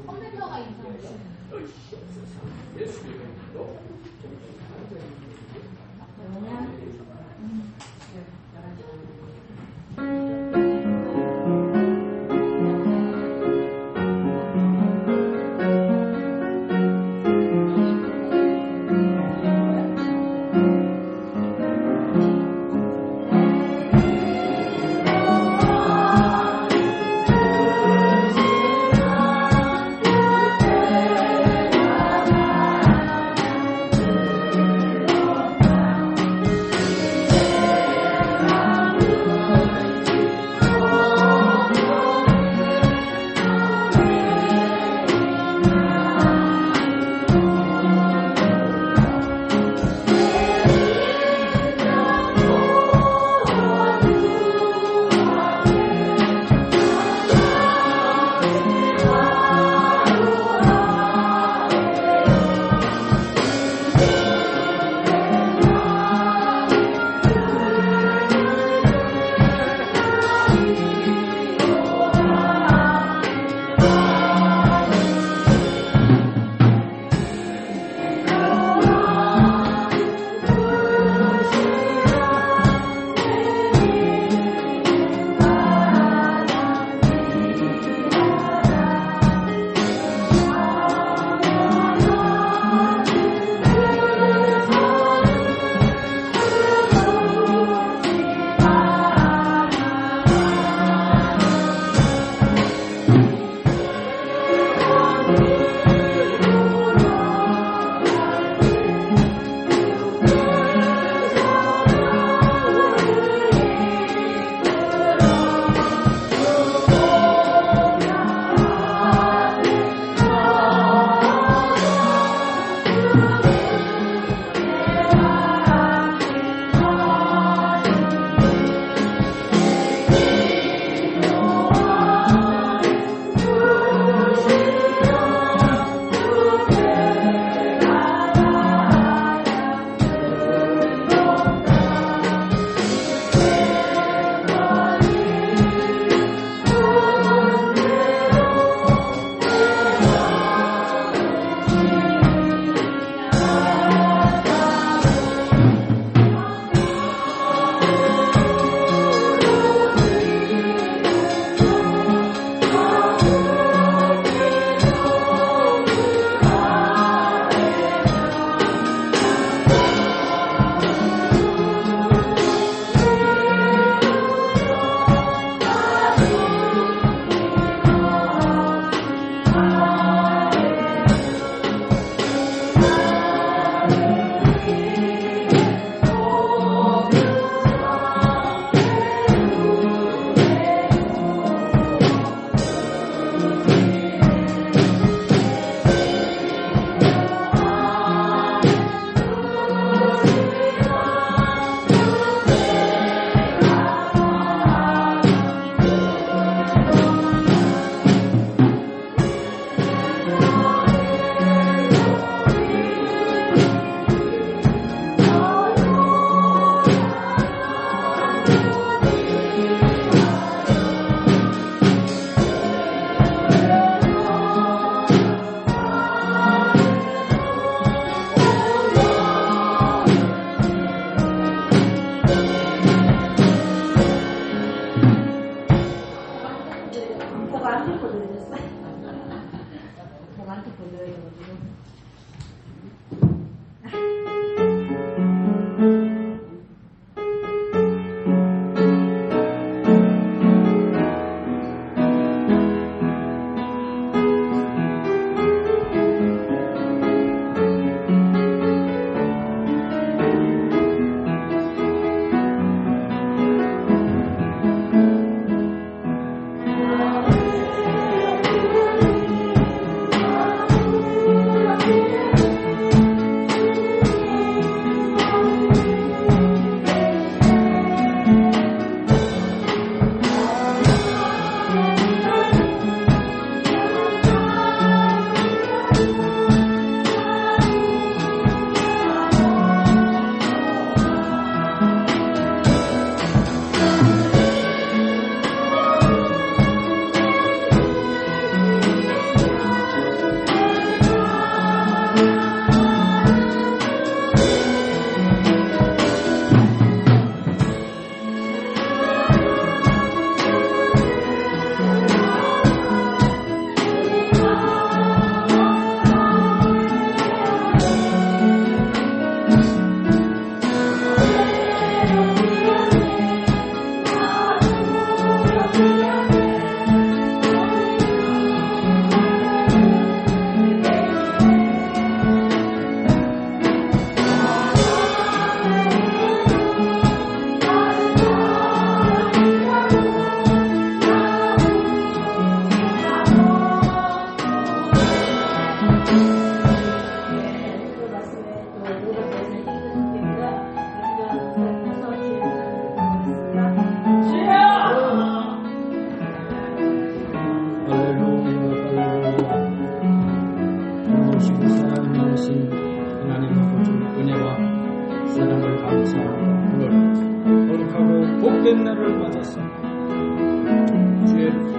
컴퓨터가 이상해.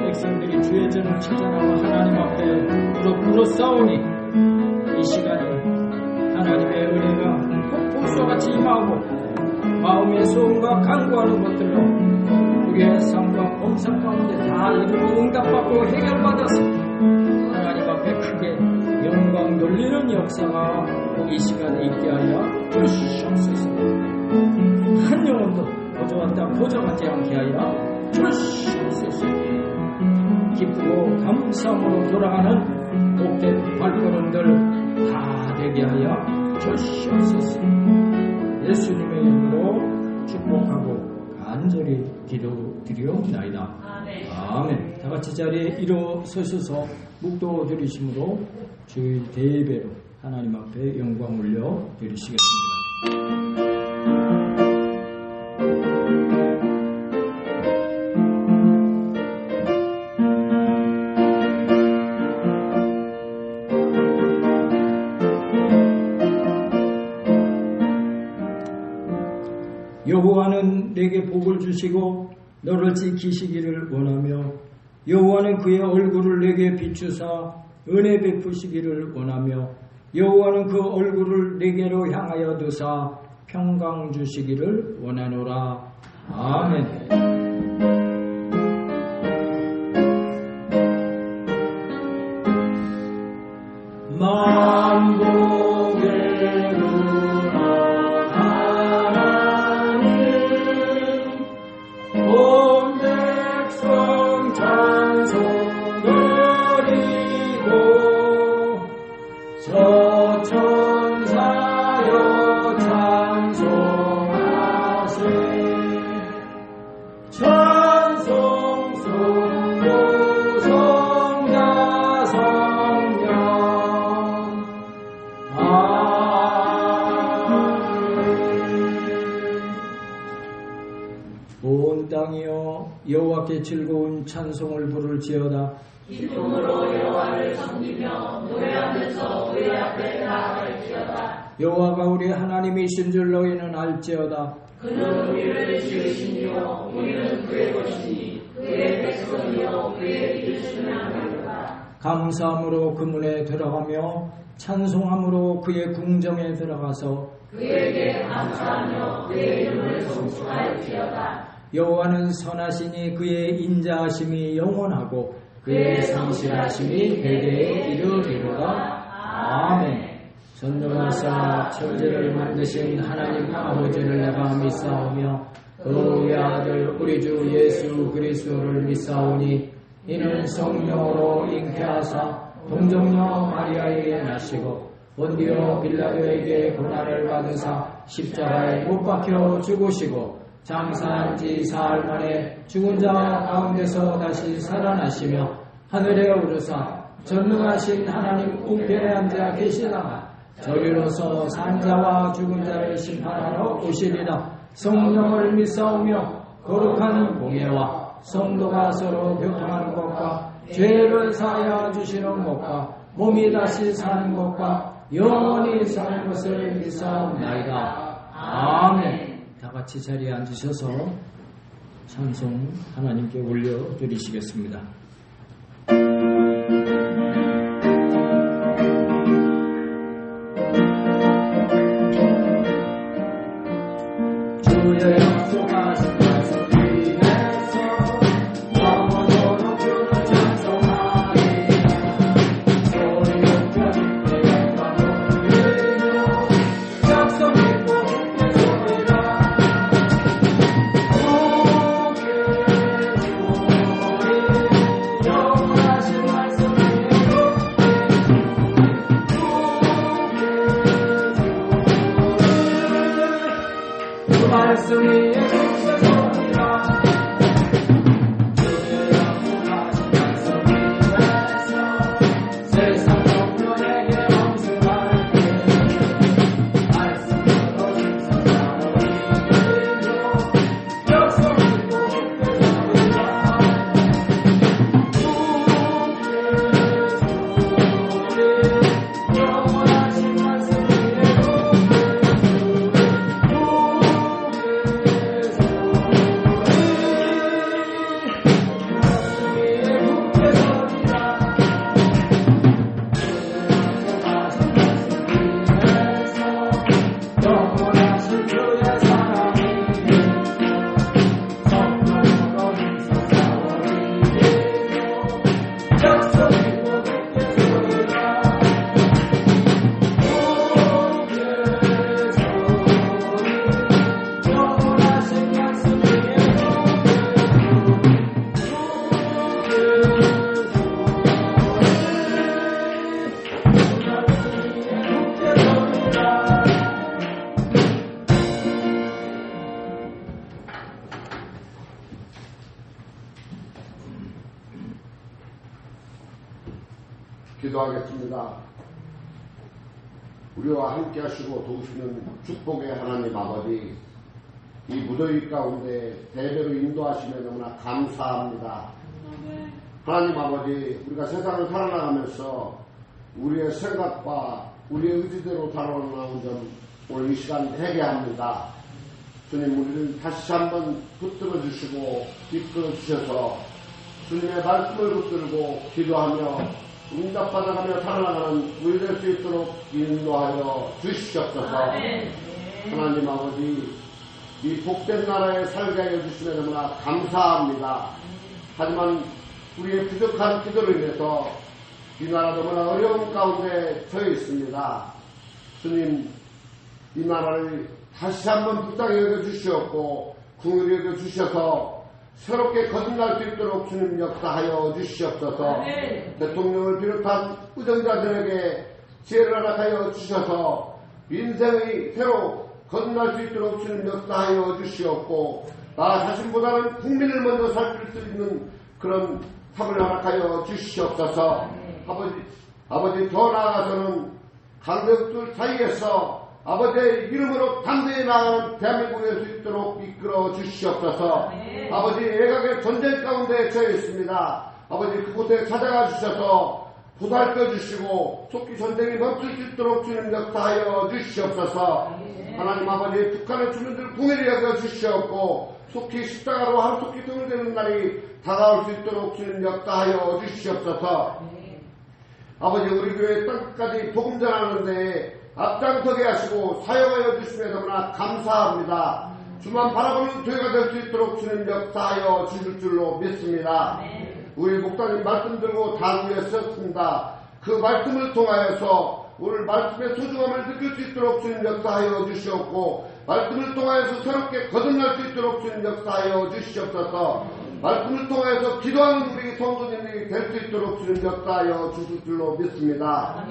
백성들이 주의 전을 찾아나와 하나님 앞에 무릎 꿇어 싸우니 이 시간에 하나님의 은혜가 폭포수와 같이 임하고 마음의 소원과 간구하는 것들로 우리의 삶과 범상 가운데 다 이루고 응답받고 해결받아서 하나님 앞에 크게 영광 돌리는 역사가 이 시간에 있게 하여 주시옵소서. 한 영혼도 거저왔다 거저가지 않게 하여 주시옵소서. 기쁘고 감사함으로 돌아가는 복된 발걸음들 다 되게 하여 주시옵소서. 예수님의 이름으로 축복하고 간절히 기도드리옵나이다. 아멘. 다같이 자리에 일어서셔서 묵도 드리심으로 주의 대배로 하나님 앞에 영광 올려 드리시겠습니다. 여호와는 내게 복을 주시고 너를 지키시기를 원하며 여호와는 그의 얼굴을 내게 비추사 은혜 베푸시기를 원하며 여호와는 그 얼굴을 내게로 향하여 두사 평강 주시기를 원하노라. 아멘. 온 땅이여 여호와께 즐거운 찬송을 부를지어다. 기쁨으로 여호와를 섬기며 노래하면서 그의 앞에 나아갈지어다. 여호와가 우리 하나님이신 줄 너희는 알지어다. 그는 우리를 지으시며 우리는 그의 것이니 그의 백성이여 그의 이르시는 하나니라. 감사함으로 그 문에 들어가며 찬송함으로 그의 궁정에 들어가서 그에게 감사하며 그의 이름을 송축할지어다. 여호와는 선하시니 그의 인자하심이 영원하고 그의 성실하심이 대대에 이르리로다. 아멘. 전능하사 천지를 만드신 하나님 아버지를 내가 믿사오며 그의 아들 우리 주 예수 그리스도를 믿사오니 이는 성령으로 잉태하사 동정녀 마리아에게 나시고 본디오 빌라도에게 고난을 받으사 십자가에 못 박혀 죽으시고 장사한 지 사흘 만에 죽은 자 가운데서 다시 살아나시며 하늘에 오르사 전능하신 하나님 우편에 앉아 계시다가 저리로서 산 자와 죽은 자를 심판하러 오시리라. 성령을 믿사오며 거룩한 공예와 성도가 서로 교통하는 것과 죄를 사하여 주시는 것과 몸이 다시 사는 것과 영원히 사는 것을 믿사옵나이다. 아멘. 다같이 자리에 앉으셔서 찬송 하나님께 올려드리시겠습니다. 주의 약속하신 말씀 위에서 영원토록 주를 찬송하리라. 소리 높여 내 영광 올리며 약속 믿고 함께 소리라. 주께 소리 기도하겠습니다. 우리와 함께 하시고 도우시는 축복의 하나님 아버지, 이 무더위 가운데 대대로 인도하시며 너무나 감사합니다. 하나님 아버지, 우리가 세상을 살아나가면서 우리의 생각과 우리의 의지대로 살아나온 점 오늘 이 시간 회개합니다. 주님, 우리를 다시 한번 붙들어 주시고 이끌어 주셔서 주님의 말씀을 붙들고 기도하며 응답받아가며 살아나가는 우리 될 수 있도록 인도하여 주시옵소서. 하나님 아버지, 이 복된 나라에 살게 하여 주시며 너무나 감사합니다. 하지만 우리의 부족한 기도로 인해서 이 나라 너무나 어려운 가운데 처해 있습니다. 주님, 이 나라를 다시 한번 불쌍히 여겨주시옵고 긍휼히 여겨주셔서 새롭게 거듭날 수 있도록 주님 역사하여 주시옵소서. 대통령을 비롯한 의정자들에게 지혜를 허락하여 주셔서 인생의 새로 거듭날 수 있도록 주님 역사하여 주시옵고 나 자신보다는 국민을 먼저 살필 수 있는 그런 삶을 허락하여 주시옵소서. 아버지 더 나아가서는 강대국들 사이에서 아버지의 이름으로 담대히 나아가는 대한민국이 될 수 있도록 이끌어 주시옵소서. 아버지, 애각의 전쟁 가운데 처해 있습니다. 아버지, 그곳에 찾아가 주셔서 보살펴 주시고 속히 전쟁이 멈출 수 있도록 주님 역사하여 주시옵소서. 하나님 아버지, 북한의 주민들 궁일이 여겨 주시옵고 속히 십자가로 하루속히 등을 대는 날이 다가올 수 있도록 주님 역사하여 주시옵소서. 아버지, 우리 교회 땅끝까지 복음 전하는데 앞장서게 하시고 사용하여 주시며 너무나 감사합니다. 주만 바라보는 교회가 될 수 있도록 주님 역사하여 주실 줄로 믿습니다. 우리 목사님 말씀 들고 단 위에 섰습니다. 그 말씀을 통하여서 오늘 말씀의 소중함을 느낄 수 있도록 주님 역사하여 주시옵고 말씀을 통하여서 새롭게 거듭날 수 있도록 주님 역사하여 주시옵소서. 말씀을 통하여서 기도하는 우리 성도님이 될 수 있도록 주님 역사하여 주실 줄로 믿습니다.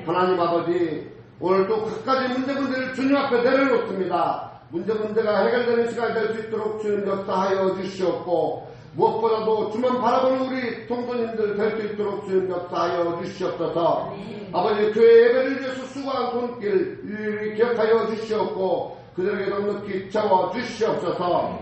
하나님 아버지, 오늘도 각가지 문제를 주님 앞에 내려놓습니다. 문제가 해결되는 시간이 될 수 있도록 주님 역사하여 주시옵고 무엇보다도 주만 바라보는 우리 성도님들 될 수 있도록 주님 역사하여 주시옵소서. 아버지, 교회 예배를 위해서 수고한 손길 일일이 기억하여 주시옵고 그들에게 넉넉히 채워 주시옵소서.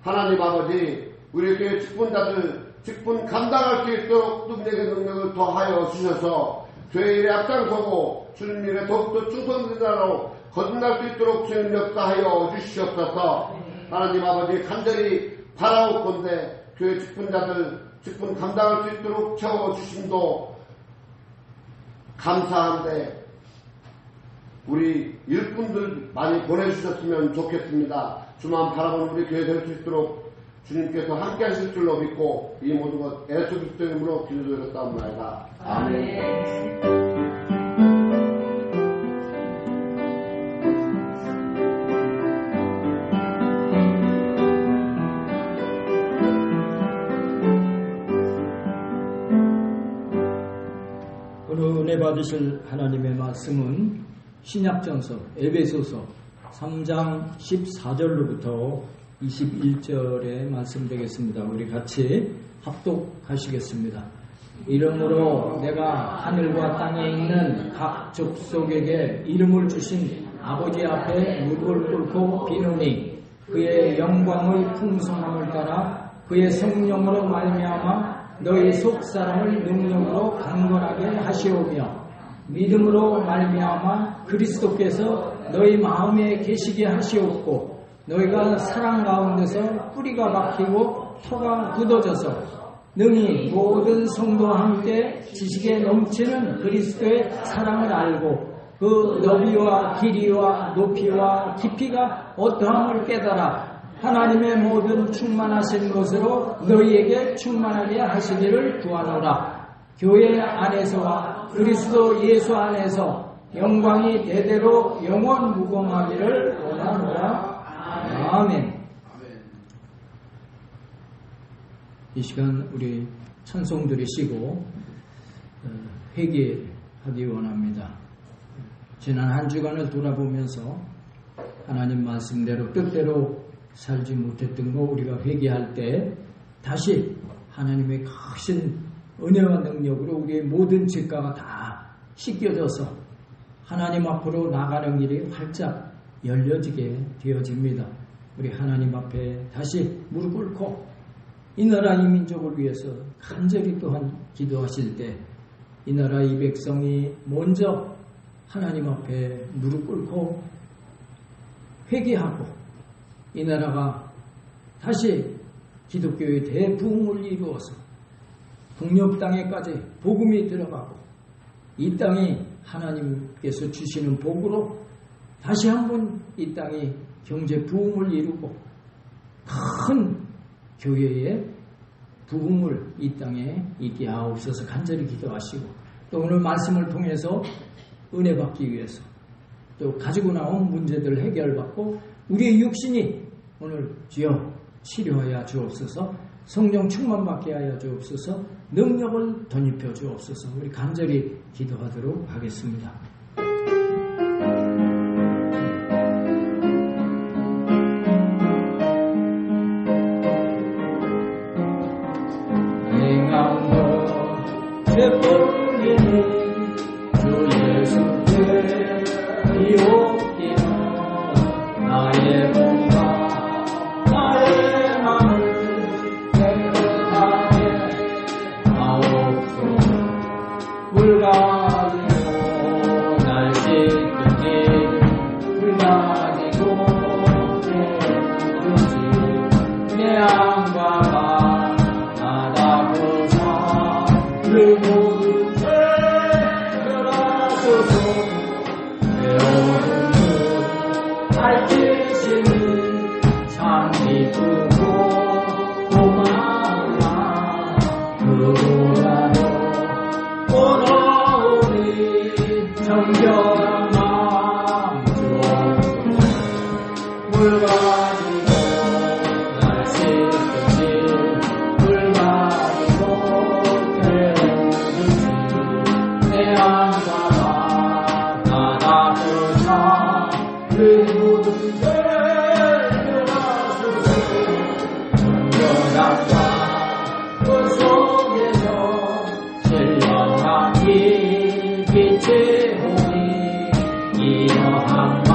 하나님 아버지, 우리 교회 직분자들 직분 감당할 수 있도록 능력을 더하여 주셔서 교회 일에 앞장서고 주님 일에 더욱더 충성된다로 거듭날 수 있도록 주님 역사하여 주시옵소서. 하나님 아버지, 간절히 바라옵건대 교회 직분자들 직분 감당할 수 있도록 채워주심도 감사한데 우리 일꾼들 많이 보내주셨으면 좋겠습니다. 주만 바라보는 우리 교회 될 수 있도록 주님께서 함께 하실 줄로 믿고 이 모든 것 예수 그리스도의 이름으로 기도드렸사옵나이다. 아멘. 은혜 받으실 하나님의 말씀은 신약전서 에베소서 3장 14절로부터 21절의 말씀 되겠습니다. 우리 같이 합독하시겠습니다. 이러므로 내가 하늘과 땅에 있는 각 족속에게 이름을 주신 아버지 앞에 무릎을 꿇고 비노니 그의 영광의 풍성함을 따라 그의 성령으로 말미암아 너희 속사람을 능력으로 강건하게 하시오며 믿음으로 말미암아 그리스도께서 너희 마음에 계시게 하시옵고 너희가 사랑 가운데서 뿌리가 박히고 터가 굳어져서 능히 모든 성도와 함께 지식에 넘치는 그리스도의 사랑을 알고 그 너비와 길이와 높이와 깊이가 어떠함을 깨달아 하나님의 모든 충만하신 것으로 너희에게 충만하게 하시기를 구하노라. 교회 안에서와 그리스도 예수 안에서 영광이 대대로 영원 무궁하기를 원하노라. 아멘. 이 시간 우리 찬송 드리시고 회개하기 원합니다. 지난 한 주간을 돌아보면서 하나님 말씀대로 뜻대로 살지 못했던 거 우리가 회개할 때 다시 하나님의 크신 은혜와 능력으로 우리의 모든 죄가가 다 씻겨져서 하나님 앞으로 나가는 길이 활짝 열려지게 되어집니다. 우리 하나님 앞에 다시 무릎 꿇고 이 나라 이 민족을 위해서 간절히 또한 기도하실 때 이 나라 이 백성이 먼저 하나님 앞에 무릎 꿇고 회개하고 이 나라가 다시 기독교의 대부흥을 이루어서 북녘 땅에까지 복음이 들어가고 이 땅이 하나님께서 주시는 복으로 다시 한번 이 땅이 경제 부흥을 이루고 큰 교회의 부흥을 이 땅에 있게 하옵소서 간절히 기도하시고 또 오늘 말씀을 통해서 은혜 받기 위해서 또 가지고 나온 문제들 해결받고 우리의 육신이 오늘 주여 치료하여 주옵소서 성령 충만받게 하여 주옵소서 능력을 덧입혀 주옵소서 우리 간절히 기도하도록 하겠습니다. 죄뿐이니 주 예수께 이옵기는 나의 몸과 나의 마음을 깨끗하게 하옵소서 물가지고 날 씻으니 물가지고 깨끗이 내 안과가 나다고사 그 모든 죄라소서 내 오른손 밝히시는 참 기쁘고 고마워 그보다도 오너오니 정결한 마음 주옵소서 물가지고 날 씻으니 물가지고 내 안과 나다고사 그 모든 죄라소서 정결함과 그 속에서 신령함이 빛이 오니 이러한 맘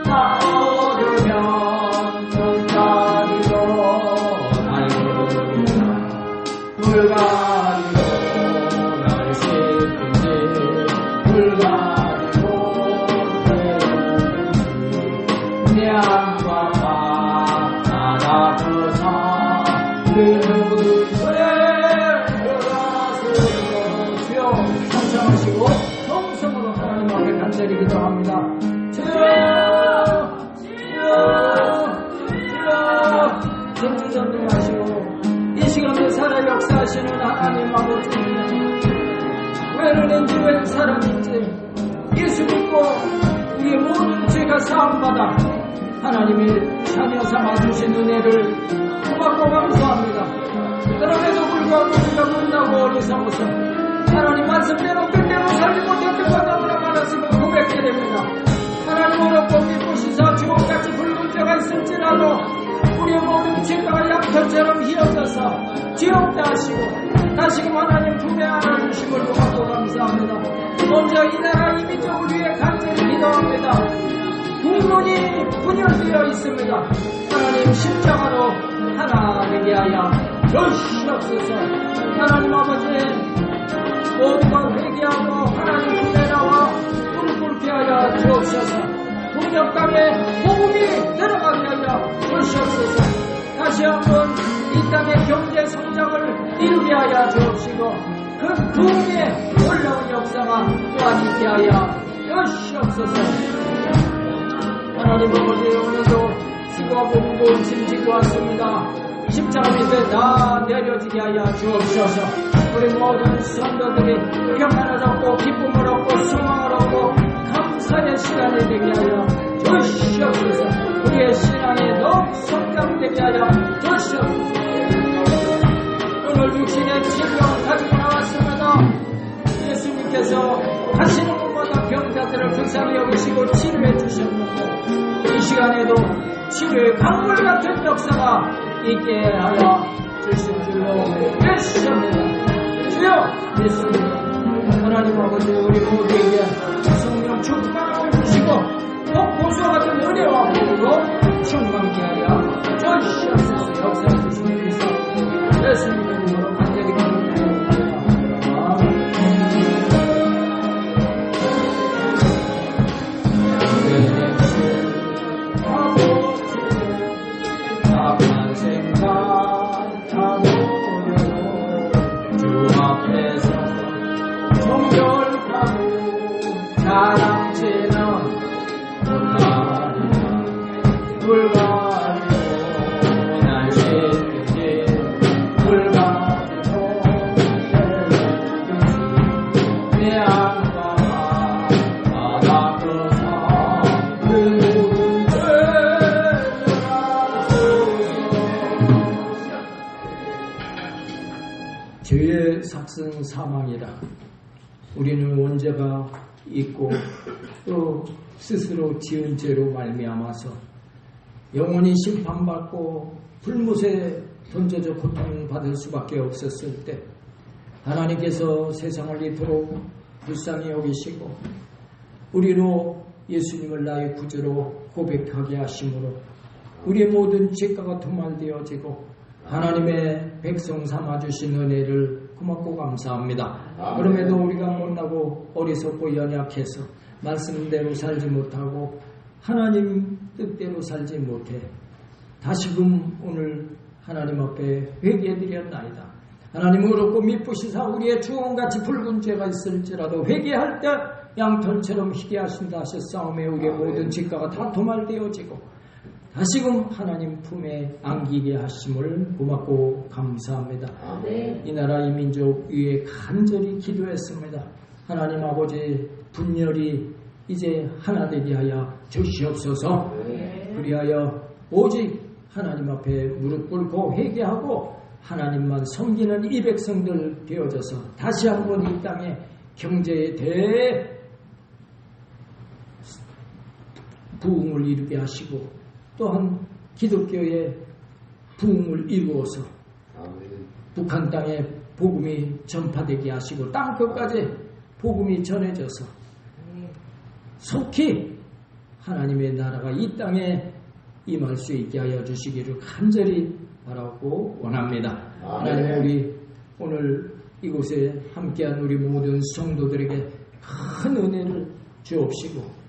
나오려면 눈가리로 달구리라 물가리로 날 씻으니 물가리로 내 안과 나다고사 그 모든 죄라소서 주여 찬송하시고 성성으로 하나님 앞에 간절히 기도합니다. 주여 주여 주여 전주전능하시고 이 시간에 살아 역사하시는 하나님 아버지 왜는 왜 사람인지 예수 믿고 우리의 모든 죄가 사함받아 하나님이 자녀 삼아 주신 은혜를 고맙고 감사합니다. 그럼에도 불구하고 우리가 못나고 어리석어서 하나님 말씀대로 뜻대로 살지 못했던 것 너무나 많았음을 고백해 됩니다. 하나님 어렵고 기쁘시사 주옥같이 붉은 죄가 있을지라도 우리의 모든 죄가 양털처럼 휘어져서 지옥다 하시고 다시금 하나님 품에 안아주심을 고맙고 감사합니다. 먼저 이 나라 이 민족을 위해 간절히 기도합니다. 국론이 분열되어 있습니다. 하나님 십자가로 하나 되게 하여 주시옵소서. 하나님 아버지 모두가 회개하고 하나님 품에 나와 무릎 꿇게 하여 주옵소서. 북녘 땅에 복음이 들어가게 하여 주시옵소서. 다시 한번 이 땅의 경제 성장을 이루게 하여 주옵시고 그 부흥에 놀라운 역사가 또한 있게 하여 주시옵소서. 하나님 아버지 오늘도 수고하고 무거운 짐 지고 왔습니다. 십자가 밑에 다 내려지게 하여 주옵소서. 우리 모든 성도들이 평안을 얻고 기쁨을 얻고 소망을 얻고 감사의 시간이 되게 하여 주시옵소서. 우리의 신앙이 더욱 성장되게 하여 주시옵소서. 오늘 육신의 질병을 가지고 나왔습니다. 예수님께서 하시는 것마다 병자들을 불쌍히 여기시고 치료해 주셨는데 이 시간에도 치료의 강물 같은 역사가 있게 하여 주실 줄로 믿습니다. 예수님 하나님 아버지 우리 모두에게 성령 충만을 주시고 또 고수와 같은 은혜와 복으로 충만케 하여 주시옵소서. 역사해 주시는 미사오 예수님의 이름으로 간절히 기도드립니다. 악한 생각하고 주 앞에서 정결하고 사랑치는 못하리라 불가리로 날 시키지 불가리로 내 안과 바닥으로서 그 모든 죄를 죄의 삭슨 사망이라. 우리는 원죄가 있고 또 스스로 지은 죄로 말미암아서 영원히 심판받고 불못에 던져져 고통받을 수밖에 없었을 때 하나님께서 세상을 이토록 불쌍히 여기시고 우리로 예수님을 나의 구주로 고백하게 하심으로 우리의 모든 죄가가 도말되어지고 하나님의 백성 삼아주신 은혜를 고맙고 감사합니다. 그럼에도 우리가 못나고 어리석고 연약해서 말씀대로 살지 못하고 하나님 뜻대로 살지 못해 다시금 오늘 하나님 앞에 회개드렸나이다. 하나님 의롭고 미쁘시사 우리의 주홍같이 붉은 죄가 있을지라도 회개할 때 양털처럼 희게 하신다 하셨사오매 우리의 모든 죄가가 다 도말되어지고 다시금 하나님 품에 안기게 하심을 고맙고 감사합니다. 이 나라 이 민족 위에 간절히 기도했습니다. 하나님 아버지 분열이 이제 하나 되게 하여 주시옵소서. 그리하여 오직 하나님 앞에 무릎 꿇고 회개하고 하나님만 섬기는 이 백성들 되어져서 다시 한번 이 땅에 경제에 대해 부흥을 이루게 하시고 또한 기독교의 부흥을 이루어서 북한 땅에 복음이 전파되게 하시고 땅 끝까지 복음이 전해져서 속히 하나님의 나라가 이 땅에 임할 수 있게 하여 주시기를 간절히 바라고 원합니다. 하나님 우리 오늘 이곳에 함께한 우리 모든 성도들에게 큰 은혜를 주옵시고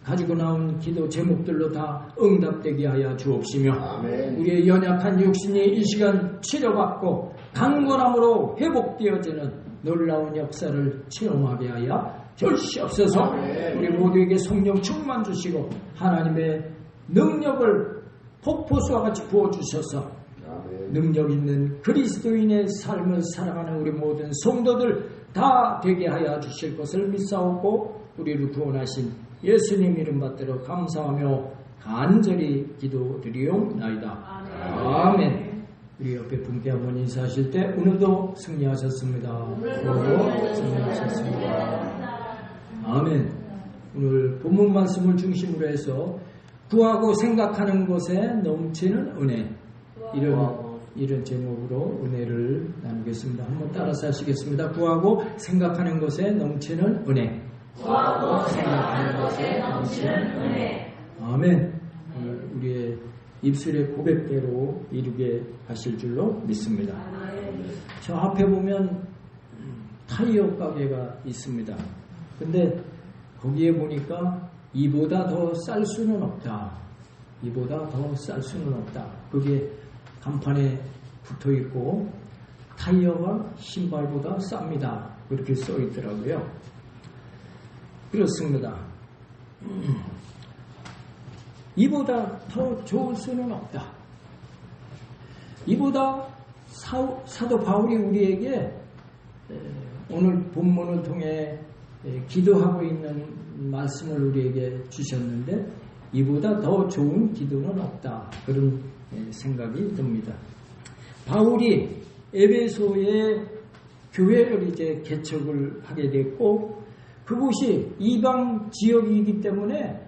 가지고 나온 기도 제목들로 다 응답되게 하여 주옵시며 아멘. 우리의 연약한 육신이 이 시간 치료받고 강건함으로 회복되어지는 놀라운 역사를 체험하게 하여 주시옵소서. 아멘. 우리 모두에게 성령 충만 주시고 하나님의 능력을 폭포수와 같이 부어주셔서 아멘. 능력 있는 그리스도인의 삶을 살아가는 우리 모든 성도들 다 되게 하여 주실 것을 믿사옵고 우리를 구원하신 예수님 이름 받들어 감사하며 간절히 기도드리옵나이다. 아멘. 우리 옆에 분께 한번 인사하실 때 오늘도 승리하셨습니다. 오늘도 승리하셨습니다. 아멘. 오늘 본문 말씀을 중심으로 해서 구하고 생각하는 것에 넘치는 은혜 이런 제목으로 은혜를 나누겠습니다. 한번 따라서 하시겠습니다. 구하고 생각하는 것에 넘치는 은혜. 구하고 생각하는 것에 넘치는 은혜. 아멘. 우리의 입술의 고백대로 이루게 하실 줄로 믿습니다. 저 앞에 보면 타이어 가게가 있습니다. 근데 거기에 보니까 이보다 더 쌀 수는 없다. 이보다 더 쌀 수는 없다. 그게 간판에 붙어 있고 타이어가 신발보다 쌉니다. 그렇게 써 있더라고요. 그렇습니다. 이보다 더 좋을 수는 없다. 이보다 사도 바울이 우리에게 오늘 본문을 통해 기도하고 있는 말씀을 우리에게 주셨는데 이보다 더 좋은 기도는 없다. 그런 생각이 듭니다. 바울이 에베소의 교회를 이제 개척을 하게 됐고 그곳이 이방 지역이기 때문에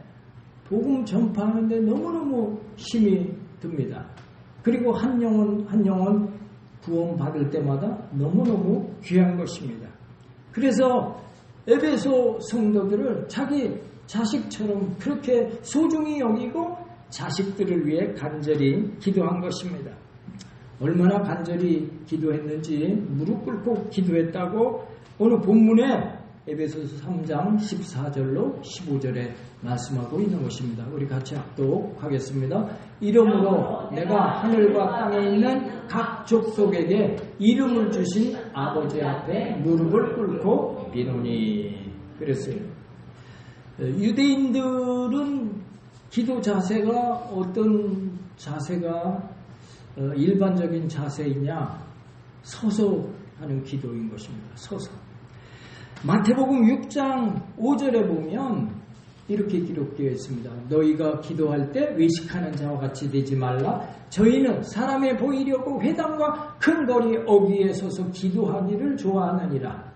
복음 전파하는데 너무너무 힘이 듭니다. 그리고 한 영혼 구원받을 때마다 너무너무 귀한 것입니다. 그래서 에베소 성도들을 자기 자식처럼 그렇게 소중히 여기고 자식들을 위해 간절히 기도한 것입니다. 얼마나 간절히 기도했는지 무릎 꿇고 기도했다고 오늘 본문에 에베소서 3장 14절로 15절에 말씀하고 있는 것입니다. 우리 같이 합독하겠습니다. 이러므로 내가 하늘과 땅에 있는 각 족속에게 이름을 주신 아버지 앞에 무릎을 꿇고 비노니 그랬어요. 유대인들은 기도 자세가 어떤 자세가 일반적인 자세이냐? 서서 하는 기도인 것입니다. 서서. 마태복음 6장 5절에 보면 이렇게 기록되어 있습니다. 너희가 기도할 때 외식하는 자와 같이 되지 말라. 저희는 사람에 보이려고 회당과 큰 거리 어귀에 서서 기도하기를 좋아하느니라.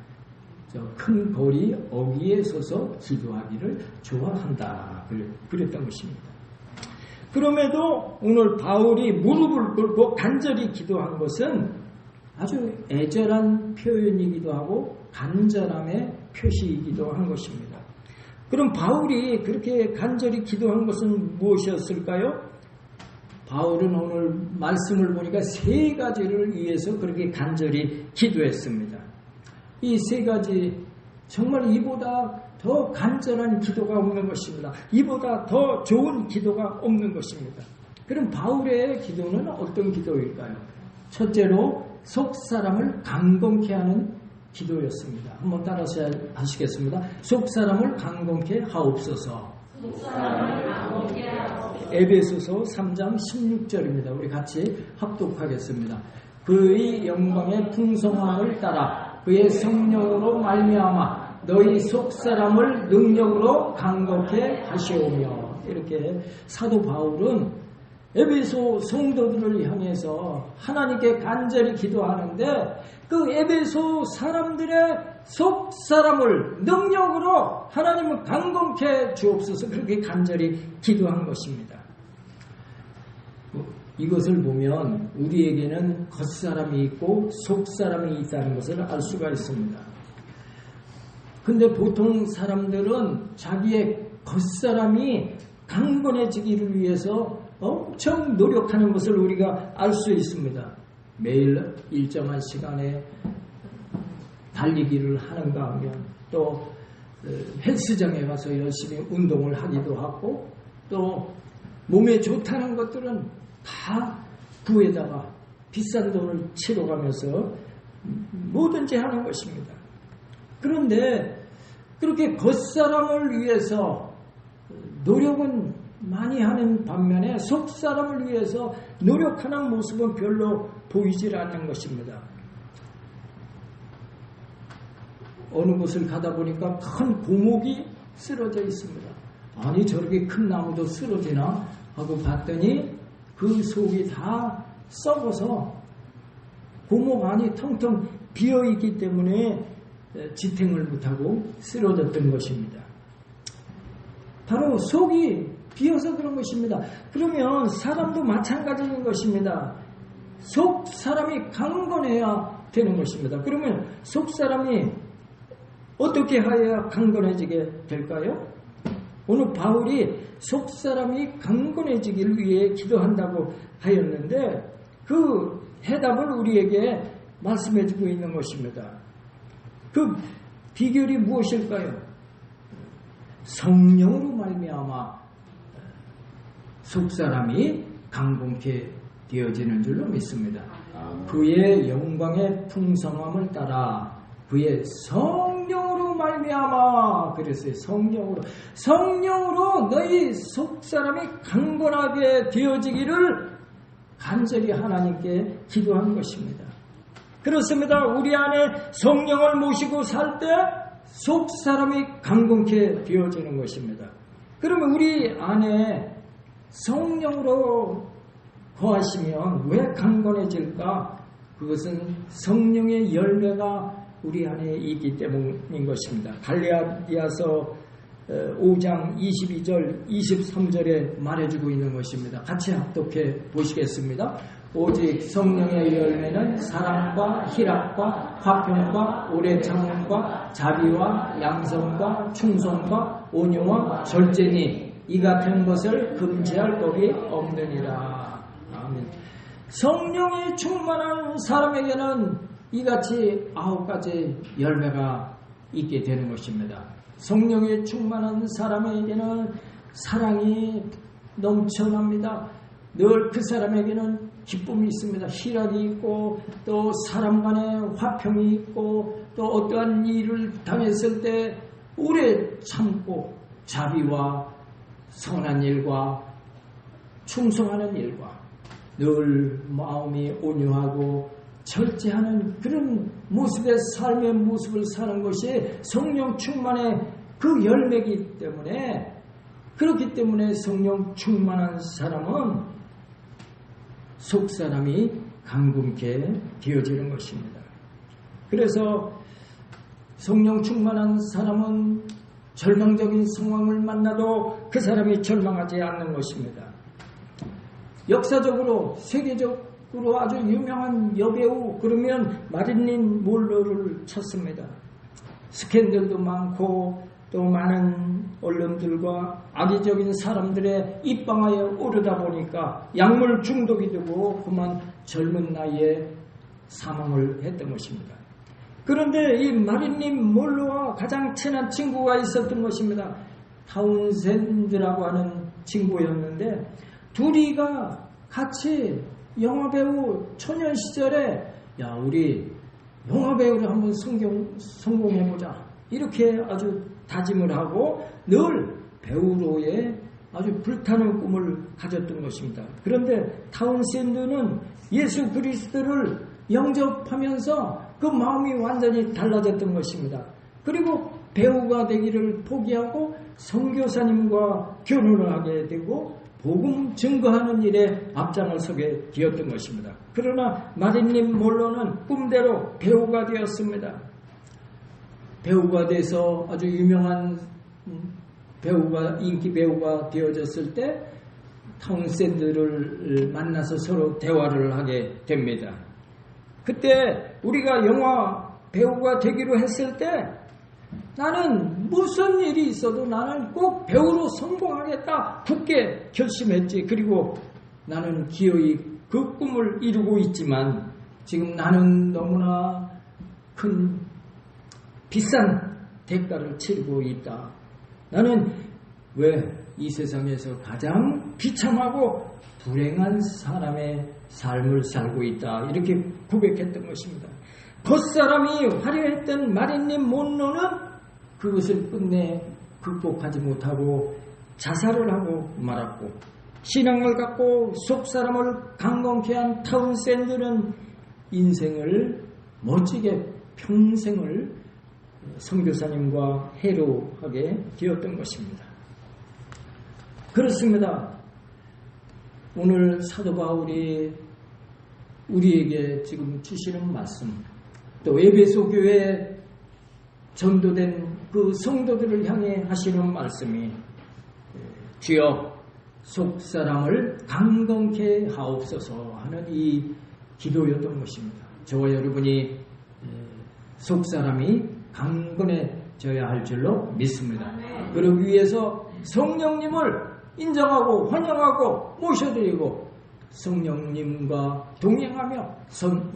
큰 거리 어귀에 서서 기도하기를 좋아한다. 그랬던 것입니다. 그럼에도 오늘 바울이 무릎을 꿇고 간절히 기도한 것은 아주 애절한 표현이기도 하고 간절함의 표시이기도 한 것입니다. 그럼 바울이 그렇게 간절히 기도한 것은 무엇이었을까요? 바울은 오늘 말씀을 보니까 세 가지를 위해서 그렇게 간절히 기도했습니다. 이 세 가지 정말 이보다 더 간절한 기도가 없는 것입니다. 이보다 더 좋은 기도가 없는 것입니다. 그럼 바울의 기도는 어떤 기도일까요? 첫째로 속 사람을 강건케 하는 기도였습니다. 한번 따라서 하시겠습니다. 속 사람을 강건케 하옵소서. 에베소서 3장 16절입니다. 우리 같이 합독하겠습니다. 그의 영광의 풍성함을 따라 그의 성령으로 말미암아 너희 속 사람을 능력으로 강건케 하시오며. 이렇게 사도 바울은 에베소 성도들을 향해서 하나님께 간절히 기도하는데 그 에베소 사람들의 속 사람을 능력으로 하나님은 강건케 주옵소서 그렇게 간절히 기도한 것입니다. 이것을 보면 우리에게는 겉사람이 있고 속사람이 있다는 것을 알 수가 있습니다. 근데 보통 사람들은 자기의 겉사람이 강건해지기를 위해서 엄청 노력하는 것을 우리가 알 수 있습니다. 매일 일정한 시간에 달리기를 하는가 하면 또 헬스장에 가서 열심히 운동을 하기도 하고 또 몸에 좋다는 것들은 다 부에다가 비싼 돈을 치러가면서 뭐든지 하는 것입니다. 그런데 그렇게 겉사람을 위해서 노력은 많이 하는 반면에 속사람을 위해서 노력하는 모습은 별로 보이질 않는 것입니다. 어느 곳을 가다 보니까 큰 고목이 쓰러져 있습니다. 아니 저렇게 큰 나무도 쓰러지나 하고 봤더니 그 속이 다 썩어서 고목 안이 텅텅 비어있기 때문에 지탱을 못하고 쓰러졌던 것입니다. 바로 속이 비어서 그런 것입니다. 그러면 사람도 마찬가지인 것입니다. 속 사람이 강건해야 되는 것입니다. 그러면 속 사람이 어떻게 해야 강건해지게 될까요? 오늘 바울이 속 사람이 강건해지기를 위해 기도한다고 하였는데 그 해답을 우리에게 말씀해주고 있는 것입니다. 그 비결이 무엇일까요? 성령으로 말미암아 속 사람이 강건케 되어지는 줄로 믿습니다. 그의 영광의 풍성함을 따라 그의 성령으로 말미암아 그랬어요. 성령으로 너희 속 사람이 강건하게 되어지기를 간절히 하나님께 기도한 것입니다. 그렇습니다. 우리 안에 성령을 모시고 살 때 속 사람이 강건케 되어지는 것입니다. 그러면 우리 안에 성령으로 거하시면 왜 강건해질까? 그것은 성령의 열매가 우리 안에 있기 때문인 것입니다. 갈라디아서 5장 22절 23절에 말해주고 있는 것입니다. 같이 합독해 보시겠습니다. 오직 성령의 열매는 사랑과 희락과 화평과 오래 참음과 자비와 양성과 충성과 온유와 절제니 이 같은 것을 금지할 법이 없느니라. 아멘. 성령이 충만한 사람에게는 이같이 9가지 열매가 있게 되는 것입니다. 성령이 충만한 사람에게는 사랑이 넘쳐납니다. 늘 그 사람에게는 기쁨이 있습니다. 희락이 있고 또 사람 간의 화평이 있고 또 어떠한 일을 당했을 때 오래 참고 자비와 선한 일과 충성하는 일과 늘 마음이 온유하고 절제하는 그런 모습의 삶의 모습을 사는 것이 성령 충만의 그 열매이기 때문에 그렇기 때문에 성령 충만한 사람은 속사람이 강건케 되어지는 것입니다. 그래서 성령 충만한 사람은 절망적인 상황을 만나도 그 사람이 절망하지 않는 것입니다. 역사적으로 세계적으로 아주 유명한 여배우 그러면 마릴린 몰로를 찾습니다. 스캔들도 많고 또 많은 언론들과 악의적인 사람들의 입방아에 오르다 보니까 약물 중독이 되고 그만 젊은 나이에 사망을 했던 것입니다. 그런데 이 마릴린 몰로와 가장 친한 친구가 있었던 것입니다. 타운센드라고 하는 친구였는데 둘이가 같이 영화배우 초년 시절에 야 우리 영화배우를 한번 성공해보자 이렇게 아주 다짐을 하고 늘 배우로의 아주 불타는 꿈을 가졌던 것입니다. 그런데 타운센드는 예수 그리스도를 영접하면서 그 마음이 완전히 달라졌던 것입니다. 그리고 배우가 되기를 포기하고 선교사님과 결혼을 하게 되고 복음 증거하는 일에 앞장을 서게 되었던 것입니다. 그러나 마릴린 몰로는 꿈대로 배우가 되었습니다. 배우가 돼서 아주 유명한 배우가 인기 배우가 되어졌을 때 타운센드를 만나서 서로 대화를 하게 됩니다. 그때 우리가 영화 배우가 되기로 했을 때 나는 무슨 일이 있어도 나는 꼭 배우로 성공하겠다 굳게 결심했지. 그리고 나는 기어이 그 꿈을 이루고 있지만 지금 나는 너무나 큰 비싼 대가를 치르고 있다. 나는 왜 이 세상에서 가장 비참하고 불행한 사람의 삶을 살고 있다. 이렇게 고백했던 것입니다. 겉사람이 화려했던 마릴린 monroe는 그것을 끝내 극복하지 못하고 자살을 하고 말았고 신앙을 갖고 속사람을 강건케 한 타운센드는 인생을 멋지게 평생을 선교사님과 해로하게 되었던 것입니다. 그렇습니다. 오늘 사도 바울이 우리에게 지금 주시는 말씀, 또 에베소 교회에 전도된 그 성도들을 향해 하시는 말씀이 주여 속사람을 강건케 하옵소서 하는 이 기도였던 것입니다. 저와 여러분이 속사람이 강건해져야 할 줄로 믿습니다. 그러기 위해서 성령님을 인정하고 환영하고 모셔드리고 성령님과 동행하며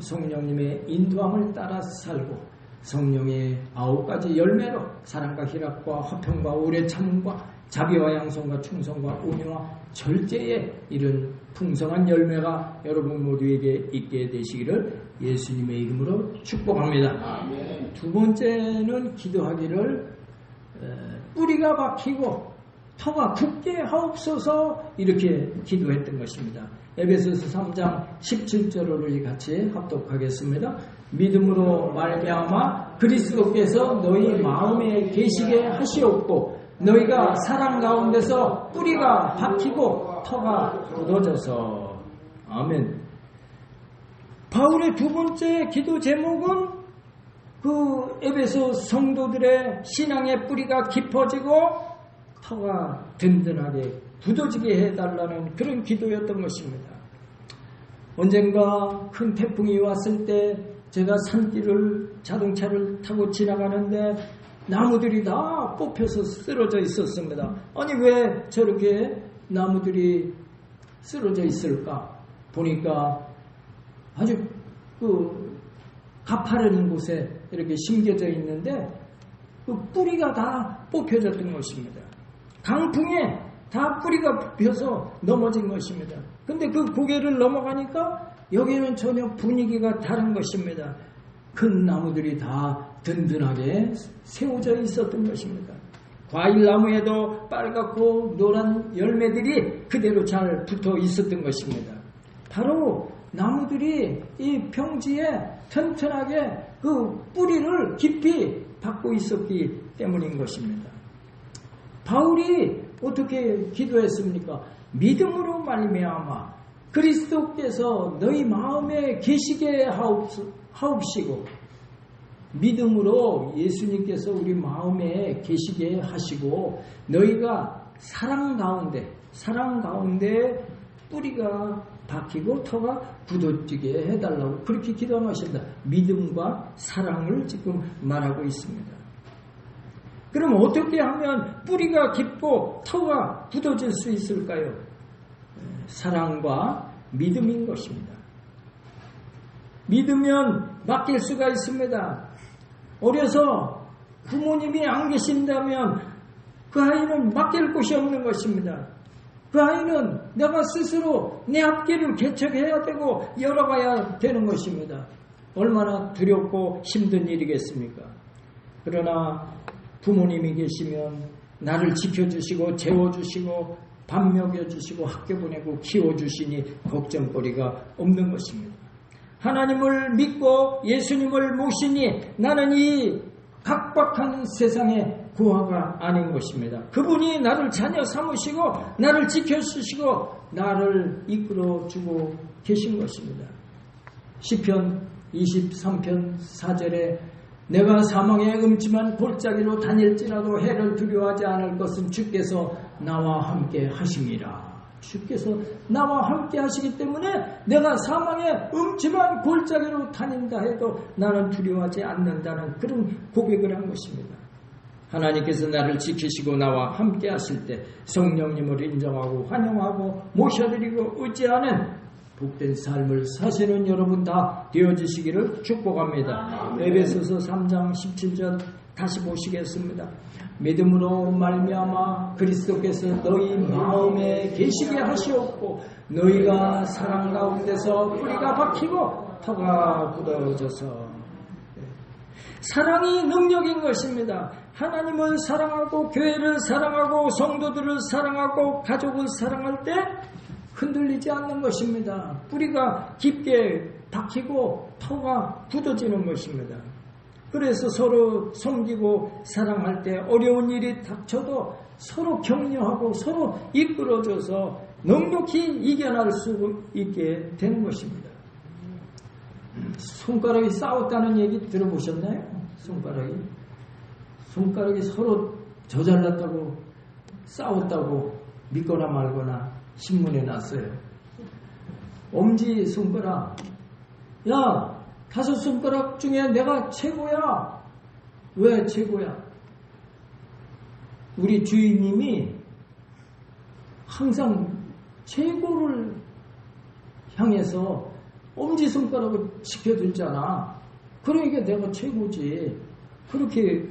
성령님의 인도함을 따라 살고 성령의 9가지 열매로 사랑과 희락과 화평과 오래 참음과 자비와 양성과 충성과 온유와 절제의 이런 풍성한 열매가 여러분 모두에게 있게 되시기를 예수님의 이름으로 축복합니다. 아멘. 두 번째는 기도하기를 뿌리가 박히고 터가 굳게 하옵소서 이렇게 기도했던 것입니다. 에베소서 3장 17절을 우리 같이 합독하겠습니다. 믿음으로 말미암아 그리스도께서 너희 마음에 계시게 하시옵고 너희가 사랑 가운데서 뿌리가 박히고 터가 굳어져서. 아멘. 바울의 두 번째 기도 제목은 그 에베소 성도들의 신앙의 뿌리가 깊어지고 터가 든든하게 굳어지게 해달라는 그런 기도였던 것입니다. 언젠가 큰 태풍이 왔을 때 제가 산길을 자동차를 타고 지나가는데 나무들이 다 뽑혀서 쓰러져 있었습니다. 아니 왜 저렇게 나무들이 쓰러져 있을까? 보니까 아주 가파른 곳에 이렇게 심겨져 있는데 그 뿌리가 다 뽑혀졌던 것입니다. 강풍에 다 뿌리가 뽑혀서 넘어진 것입니다. 근데 그 고개를 넘어가니까 여기는 전혀 분위기가 다른 것입니다. 큰 나무들이 다 든든하게 세워져 있었던 것입니다. 과일나무에도 빨갛고 노란 열매들이 그대로 잘 붙어 있었던 것입니다. 바로 나무들이 이 평지에 튼튼하게 그 뿌리를 깊이 받고 있었기 때문인 것입니다. 바울이 어떻게 기도했습니까? 믿음으로 말미암아 그리스도께서 너희 마음에 계시게 하옵시고, 믿음으로 예수님께서 우리 마음에 계시게 하시고 너희가 사랑 가운데 뿌리가 박히고 터가 굳어지게 해달라고 그렇게 기도하십니다. 믿음과 사랑을 지금 말하고 있습니다. 그럼 어떻게 하면 뿌리가 깊고 터가 굳어질 수 있을까요? 사랑과 믿음인 것입니다. 믿으면 맡길 수가 있습니다. 어려서 부모님이 안 계신다면 그 아이는 맡길 곳이 없는 것입니다. 그 아이는 내가 스스로 내 앞길을 개척해야 되고 열어가야 되는 것입니다. 얼마나 두렵고 힘든 일이겠습니까? 그러나 부모님이 계시면 나를 지켜주시고 재워주시고 밥 먹여주시고 학교 보내고 키워주시니 걱정거리가 없는 것입니다. 하나님을 믿고 예수님을 모시니 나는 이 각박한 세상의 구화가 아닌 것입니다. 그분이 나를 자녀 삼으시고 나를 지켜주시고 나를 이끌어주고 계신 것입니다. 시편 23편 4절에 내가 사망의 음침한 골짜기로 다닐지라도 해를 두려워하지 않을 것은 주께서 나와 함께 하심이라. 주께서 나와 함께 하시기 때문에 내가 사망의 음침한 골짜기로 다닌다 해도 나는 두려워하지 않는다는 그런 고백을 한 것입니다. 하나님께서 나를 지키시고 나와 함께 하실 때 성령님을 인정하고 환영하고 모셔드리고 의지하는 복된 삶을 사시는 여러분 다 되어지시기를 축복합니다. 에베소서 3장 17절 다시 보시겠습니다. 믿음으로 말미암아 그리스도께서 너희 마음에 계시게 하시옵고 너희가 사랑 가운데서 뿌리가 박히고 터가 굳어져서. 사랑이 능력인 것입니다. 하나님을 사랑하고 교회를 사랑하고 성도들을 사랑하고 가족을 사랑할 때 흔들리지 않는 것입니다. 뿌리가 깊게 박히고 터가 굳어지는 것입니다. 그래서 서로 섬기고 사랑할 때 어려운 일이 닥쳐도 서로 격려하고 서로 이끌어줘서 넉넉히 이겨낼 수 있게 되는 것입니다. 손가락이 싸웠다는 얘기 들어보셨나요? 손가락이 서로 저 잘났다고 싸웠다고 믿거나 말거나 신문에 났어요. 엄지 손가락, 야 5손가락 중에 내가 최고야. 왜 최고야? 우리 주인님이 항상 최고를 향해서 엄지손가락을 지켜줬잖아. 그러니까 내가 최고지. 그렇게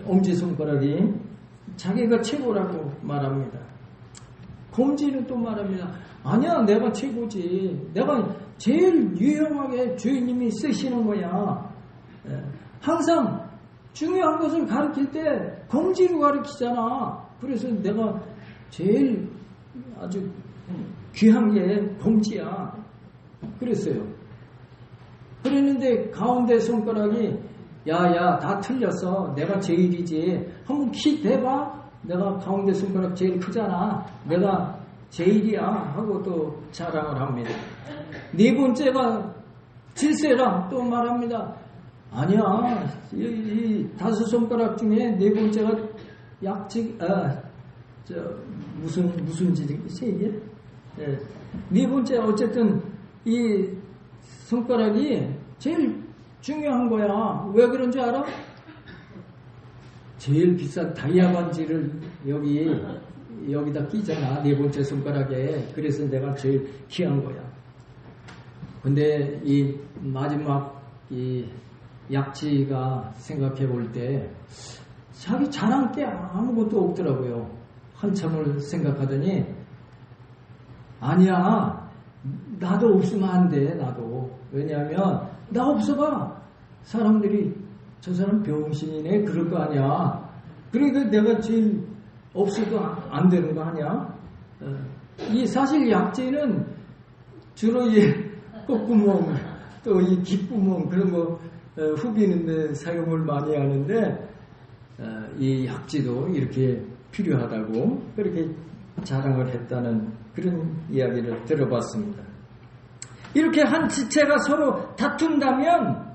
엄지손가락이 자기가 최고라고 말합니다. 검지는 또 말합니다. 아니야, 내가 최고지. 내가 제일 유용하게 주인님이 쓰시는 거야. 항상 중요한 것을 가르칠 때 검지로 가르치잖아. 그래서 내가 제일 아주 귀한 게 검지야. 그랬어요. 그랬는데 가운데 손가락이 야야 다 틀렸어. 내가 제일이지. 한번 키 대봐. 내가 가운데 손가락 제일 크잖아. 내가 제일이야 하고 또 자랑을 합니다. 네 번째가 질세라 또 말합니다. 아니야, 이 5손가락 중에 네 번째가 무슨 질이지 이게? 예. 네 번째, 어쨌든 이 손가락이 제일 중요한 거야. 왜 그런 줄 알아? 제일 비싼 다이아 반지를 여기다 끼잖아. 네 번째 손가락에. 그래서 내가 제일 귀한 거야. 근데 이 마지막 이 약지가 생각해 볼 때 자기 자랑 게 아무것도 없더라고요. 한참을 생각하더니 아니야, 나도 없으면 안 돼. 나도. 왜냐하면 나 없어봐 사람들이 저 사람 병신이네 그럴 거 아니야. 그러니까 내가 제일 없어도 안 되는 거 아니야. 이 사실 약지는 주로 이 콧구멍 또 이 귓구멍 그런 거 후비는데 사용을 많이 하는데 이 약지도 이렇게 필요하다고 그렇게 자랑을 했다는 그런 이야기를 들어봤습니다. 이렇게 한 지체가 서로 다툰다면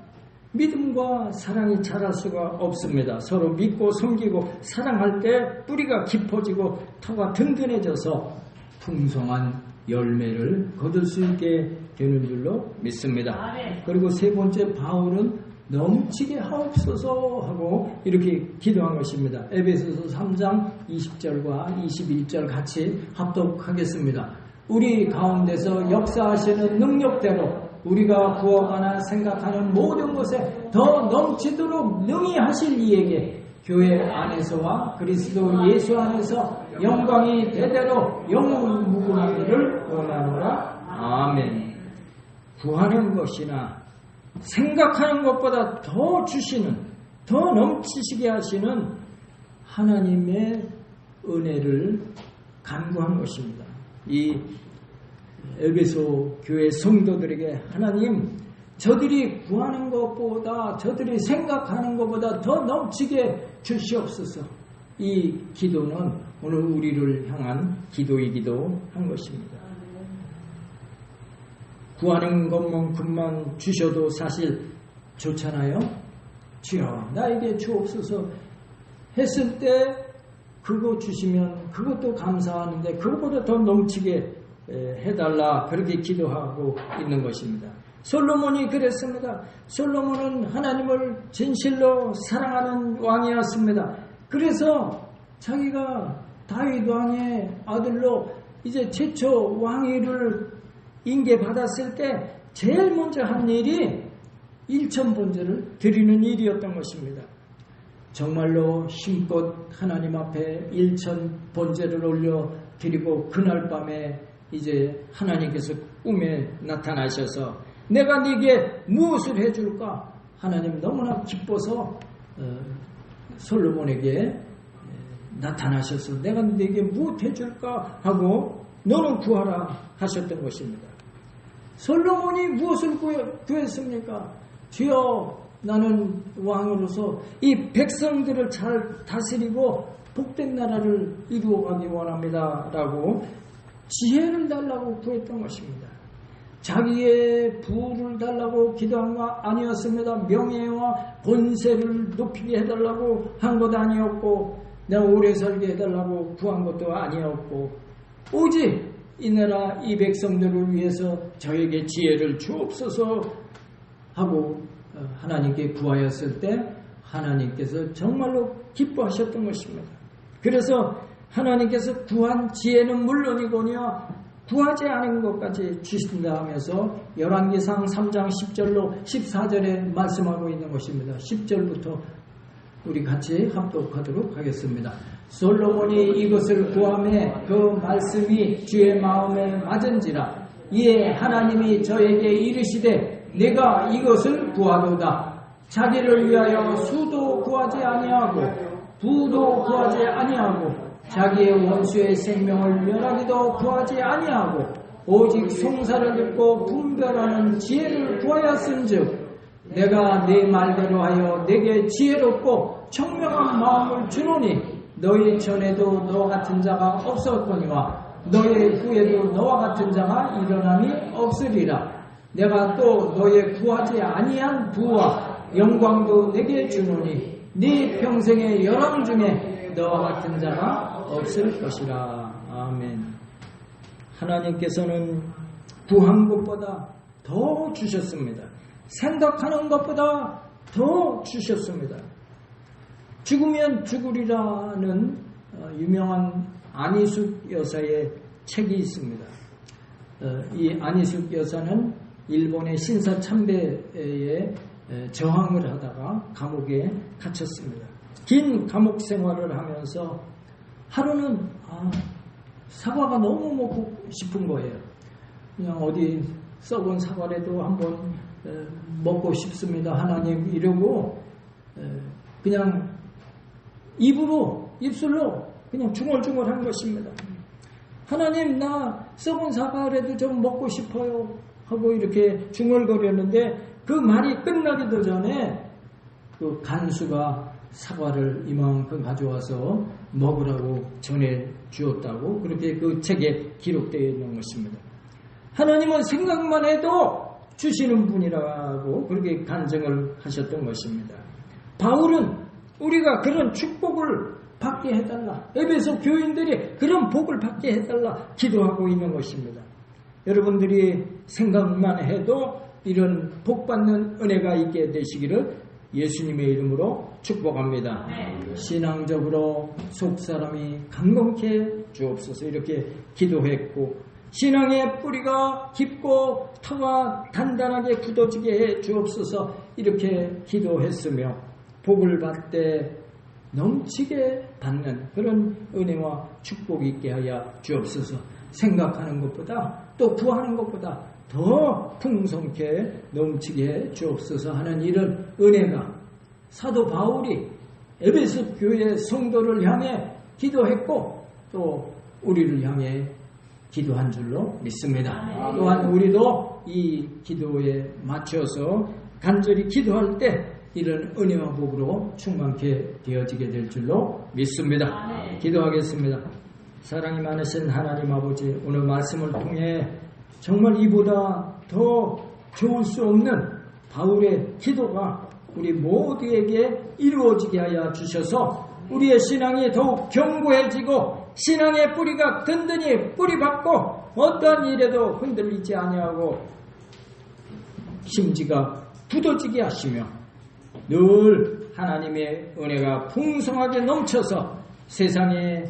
믿음과 사랑이 자랄 수가 없습니다. 서로 믿고 섬기고 사랑할 때 뿌리가 깊어지고 터가 든든해져서 풍성한 열매를 거둘 수 있게 되는 줄로 믿습니다. 그리고 세 번째, 바울은 넘치게 하옵소서 하고 이렇게 기도한 것입니다. 에베소서 3장 20절과 21절 같이 합독하겠습니다. 우리 가운데서 역사하시는 능력대로 우리가 구하거나 생각하는 모든 것에 더 넘치도록 능히 하실 이에게 교회 안에서와 그리스도 예수 안에서 영광이 대대로 영무궁하기를 원하노라. 아멘. 구하는 것이나 생각하는 것보다 더 주시는, 더 넘치시게 하시는 하나님의 은혜를 간구한 것입니다. 이 에베소 교회 성도들에게 하나님, 저들이 구하는 것보다, 저들이 생각하는 것보다 더 넘치게 주시옵소서. 이 기도는 오늘 우리를 향한 기도이기도 한 것입니다. 구하는 것만큼만 주셔도 사실 좋잖아요. 주여 나에게 주옵소서 했을 때 그거 주시면 그것도 감사하는데 그것보다 더 넘치게 해달라 그렇게 기도하고 있는 것입니다. 솔로몬이 그랬습니다. 솔로몬은 하나님을 진실로 사랑하는 왕이었습니다. 그래서 자기가 다윗 왕의 아들로 이제 최초 왕위를 인계받았을 때 제일 먼저 한 일이 일천번제를 드리는 일이었던 것입니다. 정말로 힘껏 하나님 앞에 일천번제를 올려 드리고 그날 밤에 이제 하나님께서 꿈에 나타나셔서 내가 네게 무엇을 해줄까? 하나님 너무나 기뻐서 솔로몬에게 나타나셔서 내가 네게 무엇 해줄까? 하고 너는 구하라 하셨던 것입니다. 솔로몬이 무엇을 구했습니까? 주여 나는 왕으로서 이 백성들을 잘 다스리고 복된 나라를 이루어가기 원합니다. 라고 지혜를 달라고 구했던 것입니다. 자기의 부를 달라고 기도한 거 아니었습니다. 명예와 권세를 높이게 해달라고 한 것 아니었고 내가 오래 살게 해달라고 구한 것도 아니었고 오직 이 나라 이 백성들을 위해서 저에게 지혜를 주옵소서 하고 하나님께 구하였을 때 하나님께서 정말로 기뻐하셨던 것입니다. 그래서 하나님께서 구한 지혜는 물론이거니와 구하지 않은 것까지 주신다 하면서 열왕기상 3장 10절로 14절에 말씀하고 있는 것입니다. 10절부터 우리 같이 합독하도록 하겠습니다. 솔로몬이 이것을 구하매 그 말씀이 주의 마음에 맞은지라 이에 하나님이 저에게 이르시되 내가 이것을 구하도다. 자기를 위하여 수도 구하지 아니하고 부도 구하지 아니하고 자기의 원수의 생명을 멸하기도 구하지 아니하고 오직 송사를 듣고 분별하는 지혜를 구하였은즉 내가 네 말대로 하여 내게 지혜롭고 청명한 마음을 주노니 너희 전에도 너와 같은 자가 없었거니와 너의 후에도 너와 같은 자가 일어남이 없으리라. 내가 또 너의 구하지 아니한 부와 영광도 내게 주노니 네 평생의 열왕 중에 너와 같은 자가 없을 것이라. 아멘. 하나님께서는 구한 것보다 더 주셨습니다. 생각하는 것보다 더 주셨습니다. 죽으면 죽으리라는 유명한 안희숙 여사의 책이 있습니다. 이 안희숙 여사는 일본의 신사 참배에 저항을 하다가 감옥에 갇혔습니다. 긴 감옥 생활을 하면서 하루는 사과가 너무 먹고 싶은 거예요. 그냥 어디 썩은 사과라도 한번 먹고 싶습니다, 하나님, 이러고 그냥 입술로 그냥 중얼중얼한 것입니다. 하나님, 나 썩은 사과라도 좀 먹고 싶어요 하고 이렇게 중얼거렸는데 그 말이 끝나기도 전에 그 간수가 사과를 이만큼 가져와서 먹으라고 전해 주었다고 그렇게 그 책에 기록되어 있는 것입니다. 하나님은 생각만 해도 주시는 분이라고 그렇게 간증을 하셨던 것입니다. 바울은 우리가 그런 축복을 받게 해달라, 에베소 교인들이 그런 복을 받게 해달라 기도하고 있는 것입니다. 여러분들이 생각만 해도 이런 복받는 은혜가 있게 되시기를 예수님의 이름으로 축복합니다. 신앙적으로 속사람이 강건케 주옵소서 이렇게 기도했고, 신앙의 뿌리가 깊고 터가 단단하게 굳어지게 해 주옵소서 이렇게 기도했으며, 복을 받되 넘치게 받는 그런 은혜와 축복이 있게 하여 주옵소서. 생각하는 것보다 또 구하는 것보다 더 풍성케 넘치게 해 주옵소서 하는 이런 은혜가 사도 바울이 에베소 교회 성도를 향해 기도했고 또 우리를 향해 기도한 줄로 믿습니다. 또한 우리도 이 기도에 맞춰서 간절히 기도할 때 이런 은혜와 복으로 충만케 되어지게 될 줄로 믿습니다. 기도하겠습니다. 사랑이 많으신 하나님 아버지, 오늘 말씀을 통해 정말 이보다 더 좋을 수 없는 바울의 기도가 우리 모두에게 이루어지게 하여 주셔서 우리의 신앙이 더욱 견고해지고 신앙의 뿌리가 든든히 뿌리박고 어떠한 일에도 흔들리지 아니하고 심지가 굳어지게 하시며 늘 하나님의 은혜가 풍성하게 넘쳐서 세상에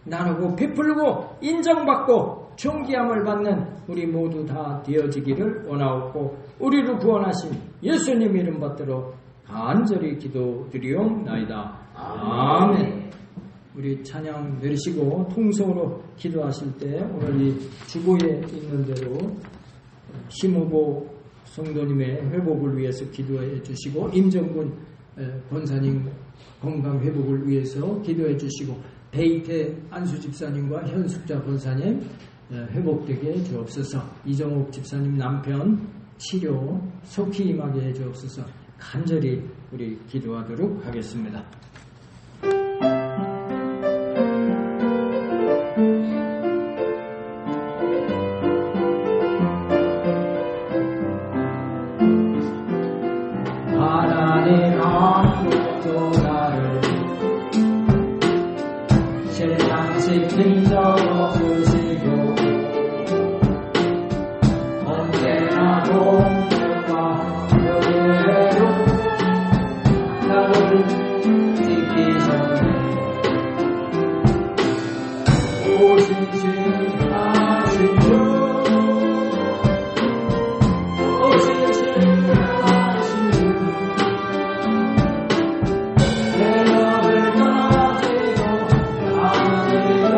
나누고 베풀고 인정받고 존귀함을 받는 우리 모두 다 되어지기를 원하옵고 우리를 구원하신 예수님 이름 받들어 간절히 기도드리옵나이다. 아멘. 우리 찬양 내리시고 통성으로 기도하실 때 오늘 이 주보에 있는 대로 심호보 성도님의 회복을 위해서 기도해 주시고 임정군 권사님 건강 회복을 위해서 기도해 주시고 베이태 안수 집사님과 현숙자 권사님 회복되게 해 주옵소서. 이정옥 집사님 남편 치료 속히 임하게 해 주옵소서. 간절히 우리 기도하도록 하겠습니다. 하나님 아무도 나를 세상 시킨 적 없으시고 언제나 공평과 은혜로 나를 지키셨네. 오시지 하신 주 오시지 하신 주 내 맘을 가지고 가느라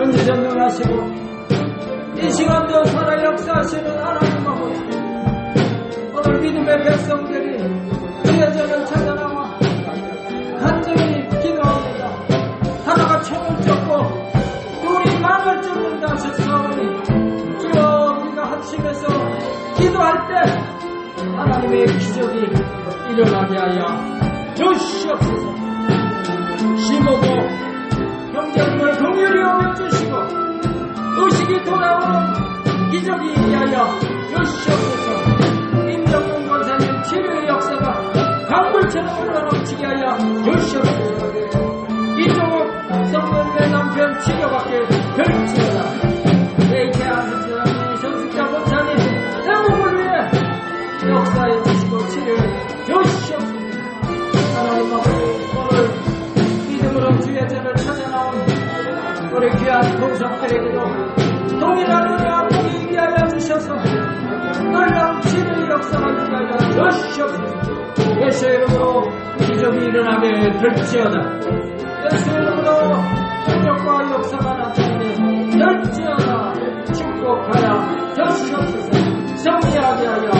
전지전능하시고 이 시간도 살아 역사하시는 하나님 아버지, 오늘 믿음의 백성들이 그의 전을 찾아 나와 간절히 기도합니다. 하나가 총을 쫓고 둘이 망을 쫓는다 하셨사오니 주여, 우리가 합심해서 기도할 때 하나님의 기적이 일어나게 하여 주시옵소서. 심오고 형제님을 긍휼히 여겨주시고 의식이 돌아오는 기적이 있게 하여 주시옵소서. 임정근 권사님 치료의 역사가 강물처럼 흘러넘치게 하여 주시옵소서. 이종욱 성도님의 남편 치료받게 될지어다. 레이케아 선생님, 전승자 권사님 행복을 위해 역사해 주시고 치료해 주시옵소서. 하나님 아버지, 오늘 믿음으로 주의 전을 찾아 나온 우리 귀한 동석들에게도 동일한 은혜와 복이 있게 하여 주셔서 놀라운 치료의 역사가 있게 하여 주시옵소서. 예수의 이름으로 기적이 일어나게 될지어다. 예수의 이름으로 능력과 역사가 나타나게 될지어다. 축복하여 주시옵소서. 성리하게 하여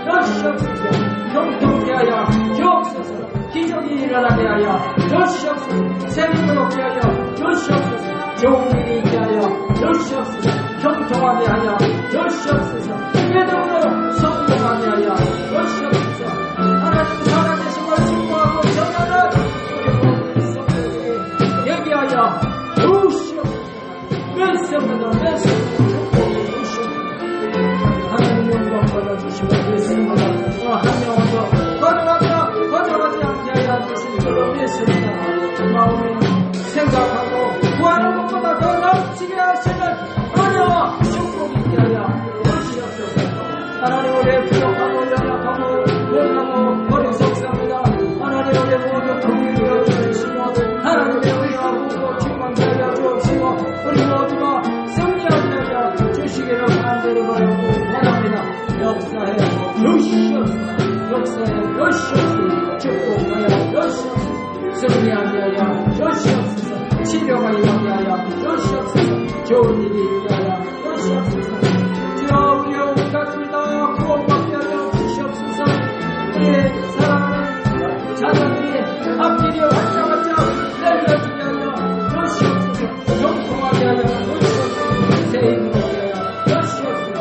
주시옵소서. 형통케 하여 주옵소서. 기적이 일어나게 하여 주시옵소서. 생명을 얻게 하여 주시옵소서. 좋은 일이 있게 하여 주시옵소서. 형통하게 하여 주시옵소서. 믿음으로 성공하게 하여 주시옵소서. 하나님 살아계신 걸 증거하고 전하는 우리 모든 성도들에게 얘기하여 주시옵소서. 믿습니다. 축복해 주시옵소서. 하나님 영광 받아주시고 예수님마다 한 명도 거절하지 않게 하여 주신 줄로 믿습니다. 마음에 생각하고 구하는 것보다 더 넘치게 하시는 은혜와 축복이 있게 하여 주시옵소서. 하나님, 우리의 부족하고 연약하고 못하고 어리석습니다. 하나님, 우리의 모든 긍휼히 여겨주시고 하나님의 은혜와 복으로 충만케 하여 주옵시고 우리 모두가 승리하게 하여 주시기를 간절히 바라고 원합니다. 역사해 주시옵소서. 역사해 주시옵소서. 축복하여 주시옵소서. 승리하게 하여 주시옵소서. 치료가 임하게 하여 주시옵소서. 좋은 일이 있게 하여 주시옵소서. 주여, 우리 온갖을 다 구원받게 하여 주시옵소서. 우리의 사랑하는 자녀들이 앞길이 활짝활짝 내려지게 하여 주시옵소서. 형통하게 하여 주시옵소서. 새 힘을 얻게 하여 주시옵소서.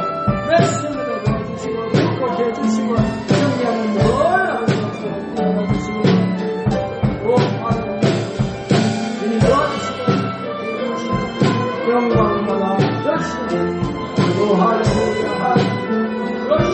말씀으로 도와주시고 축복해 주시고 승리하는 놀라운 역사를 도와주시고 영광 받아 주시옵소서. 할렐루야, 할렐루야.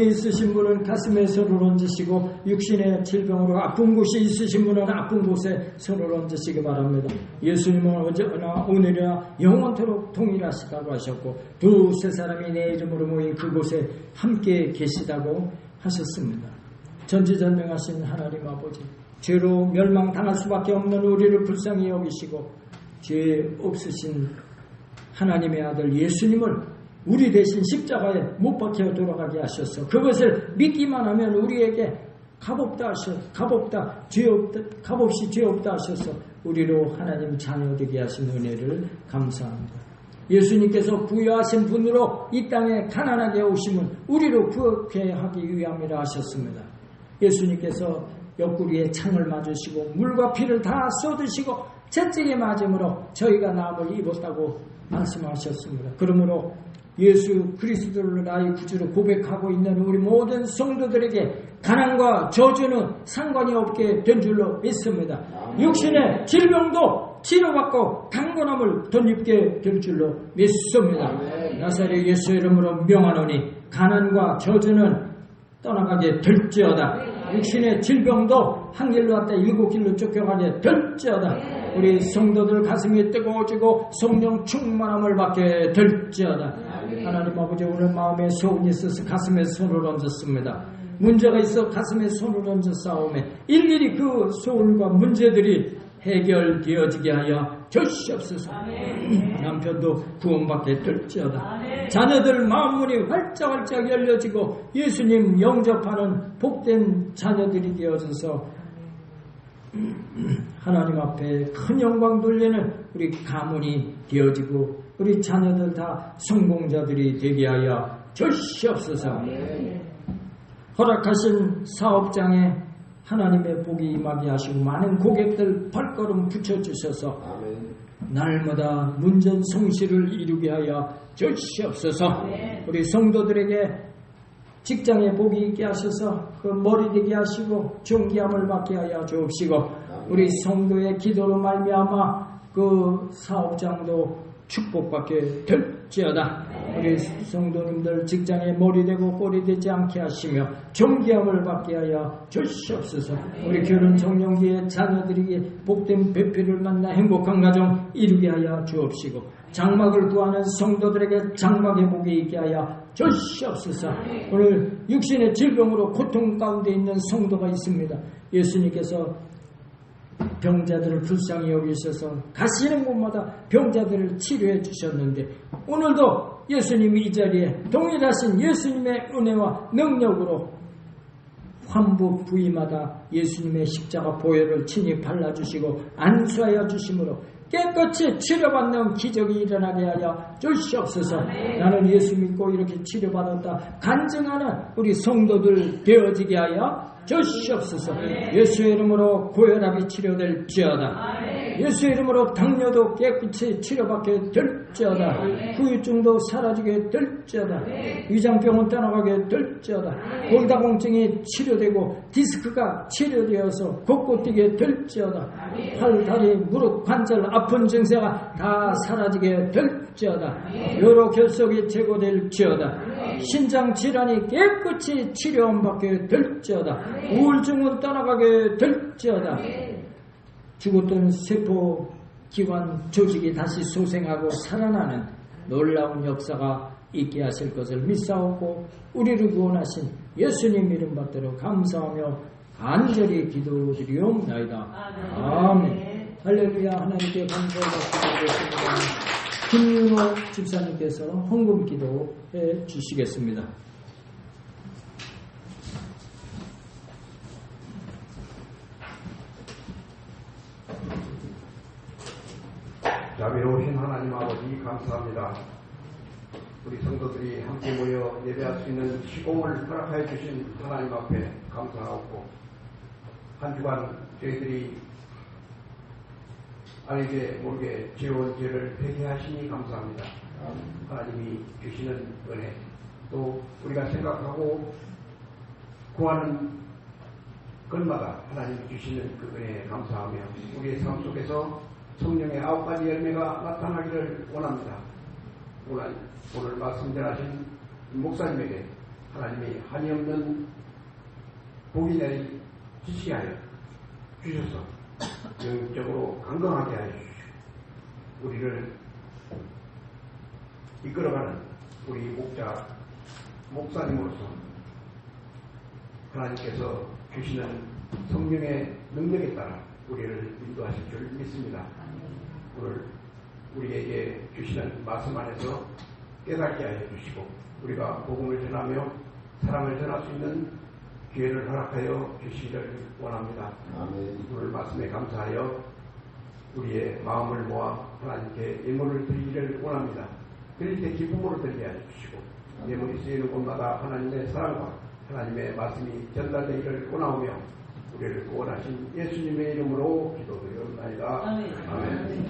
있으신 분은 가슴에 손을 얹으시고 육신의 질병으로 아픈 곳이 있으신 분은 아픈 곳에 손을 얹으시기 바랍니다. 예수님은 언제나 오늘이나 영원토록 동일하시다고 하셨고 두세 사람이 내 이름으로 모인 그곳에 함께 계시다고 하셨습니다. 전지전능하신 하나님 아버지, 죄로 멸망당할 수밖에 없는 우리를 불쌍히 여기시고 죄 없으신 하나님의 아들 예수님을 우리 대신 십자가에 못 박혀 돌아가게 하셔서 그것을 믿기만 하면 우리에게 값없이 죄 없다 하셔서 우리로 하나님 자녀 되게 하신 은혜를 감사합니다. 예수님께서 부유하신 분으로 이 땅에 가난하게 오심은 우리로 부유하게 하기 위함이라 하셨습니다. 예수님께서 옆구리에 창을 맞으시고 물과 피를 다 쏟으시고 채찍에 맞음으로 저희가 나음을 입었다고 말씀하셨습니다. 그러므로 예수 그리스도를 나의 구주로 고백하고 있는 우리 모든 성도들에게 가난과 저주는 상관이 없게 된 줄로 믿습니다. 육신의 질병도 치료받고 강건함을 덧입게 될 줄로 믿습니다. 나사렛 예수 이름으로 명하노니 가난과 저주는 떠나가게 될지어다. 육신의 질병도 한 길로 왔다 7길로 쫓겨가게 될지어다. 우리 성도들 가슴이 뜨거워지고 성령 충만함을 받게 될지어다. 하나님 아버지, 오늘 마음에 소원이 있어서 가슴에 손을 얹었습니다. 문제가 있어 가슴에 손을 얹어 싸움에 일일이 그 소원과 문제들이 해결되어지게 하여 주시옵소서. 남편도 구원받게 될지어다. 자녀들 마음문이 활짝활짝 열려지고 예수님 영접하는 복된 자녀들이 되어져서 하나님 앞에 큰 영광 돌리는 우리 가문이 되어지고 우리 자녀들 다 성공자들이 되게 하여 주시옵소서. 허락하신 사업장에 하나님의 복이 임하게 하시고 많은 고객들 발걸음 붙여주셔서 날마다 문전성시를 이루게 하여 주시옵소서. 우리 성도들에게 직장에 복이 있게 하셔서 그 머리 되게 하시고 존귀함을 받게 하여 주옵시고 우리 성도의 기도로 말미암아 그 사업장도 축복받게 될지어다. 우리 성도님들 직장에 머리 되고 꼬리 되지 않게 하시며 존귀함을 받게 하여 주시옵소서. 우리 결혼 정년기에 자녀들에게 복된 배필을 만나 행복한 가정 이루게 하여 주옵시고 장막을 구하는 성도들에게 장막의 복이 있게 하여 주시옵소서. 오늘 육신의 질병으로 고통 가운데 있는 성도가 있습니다. 예수님께서 병자들을 불쌍히 여기셔서 가시는 곳마다 병자들을 치료해 주셨는데 오늘도 예수님이 이 자리에 동일하신 예수님의 은혜와 능력으로 환부 부위마다 예수님의 십자가 보혈을 친히 발라주시고 안수하여 주심으로 깨끗이 치료받는 기적이 일어나게 하여 주시옵소서. 나는 예수 믿고 이렇게 치료받았다 간증하는 우리 성도들 되어지게 하여 주시옵소서. 예수의 이름으로 고혈압이 치료될지어다. 예수의 이름으로 당뇨도 깨끗이 치료받게 될지어다. 후유증도 사라지게 될지어다. 위장병은 떠나가게 될지어다. 골다공증이 치료되고 디스크가 치료되어서 걷고 뛰게 될지어다. 팔, 다리, 무릎, 관절 아픈 증세가 다 사라지게 될지어다. 여러 결석이 제거될지어다. 신장 질환이 깨끗이 치료받게 될지어다. 우울증은 떠나가게 될지어다. 죽었던 세포 기관 조직이 다시 소생하고 살아나는 놀라운 역사가 있게 하실 것을 믿사옵고 우리를 구원하신 예수님 이름 받들어 감사하며 간절히 기도드리옵나이다. 아멘. 할렐루야. 하나님께 감사를 드리겠습니다. 김윤호 집사님께서 헌금 기도해 주시겠습니다. 자비로우신 하나님 아버지 감사합니다. 우리 성도들이 함께 모여 예배할 수 있는 시공을 허락하여 주신 하나님 앞에 감사하고 한 주간 저희들이 알게 모르게 지어온 죄를 회개하시니 감사합니다. 하나님이 주시는 은혜 또 우리가 생각하고 구하는 것마다 하나님이 주시는 그 은혜에 감사하며 우리의 삶 속에서 성령의 9가지 열매가 나타나기를 원합니다. 오늘 말씀 전하신 목사님에게 하나님이 한이 없는 복이 내리시게 하여 주셔서 영적으로 강건하게 하여 주시고 우리를 이끌어가는 우리 목사님으로서 하나님께서 주시는 성령의 능력에 따라 우리를 인도하실 줄 믿습니다. 오늘 우리에게 주시는 말씀 안에서 깨닫게 하여 주시고 우리가 복음을 전하며 사랑을 전할 수 있는 기회를 허락하여 주시기를 원합니다. 아멘. 오늘 말씀에 감사하여 우리의 마음을 모아 하나님께 예물을 드리기를 원합니다. 그럴 때 기쁨으로 들게 해주시고 예물이 쓰이는 곳마다 하나님의 사랑과 하나님의 말씀이 전달되기를 원하오며 우리를 구원하신 예수님의 이름으로 기도드리옵나이다. 아멘.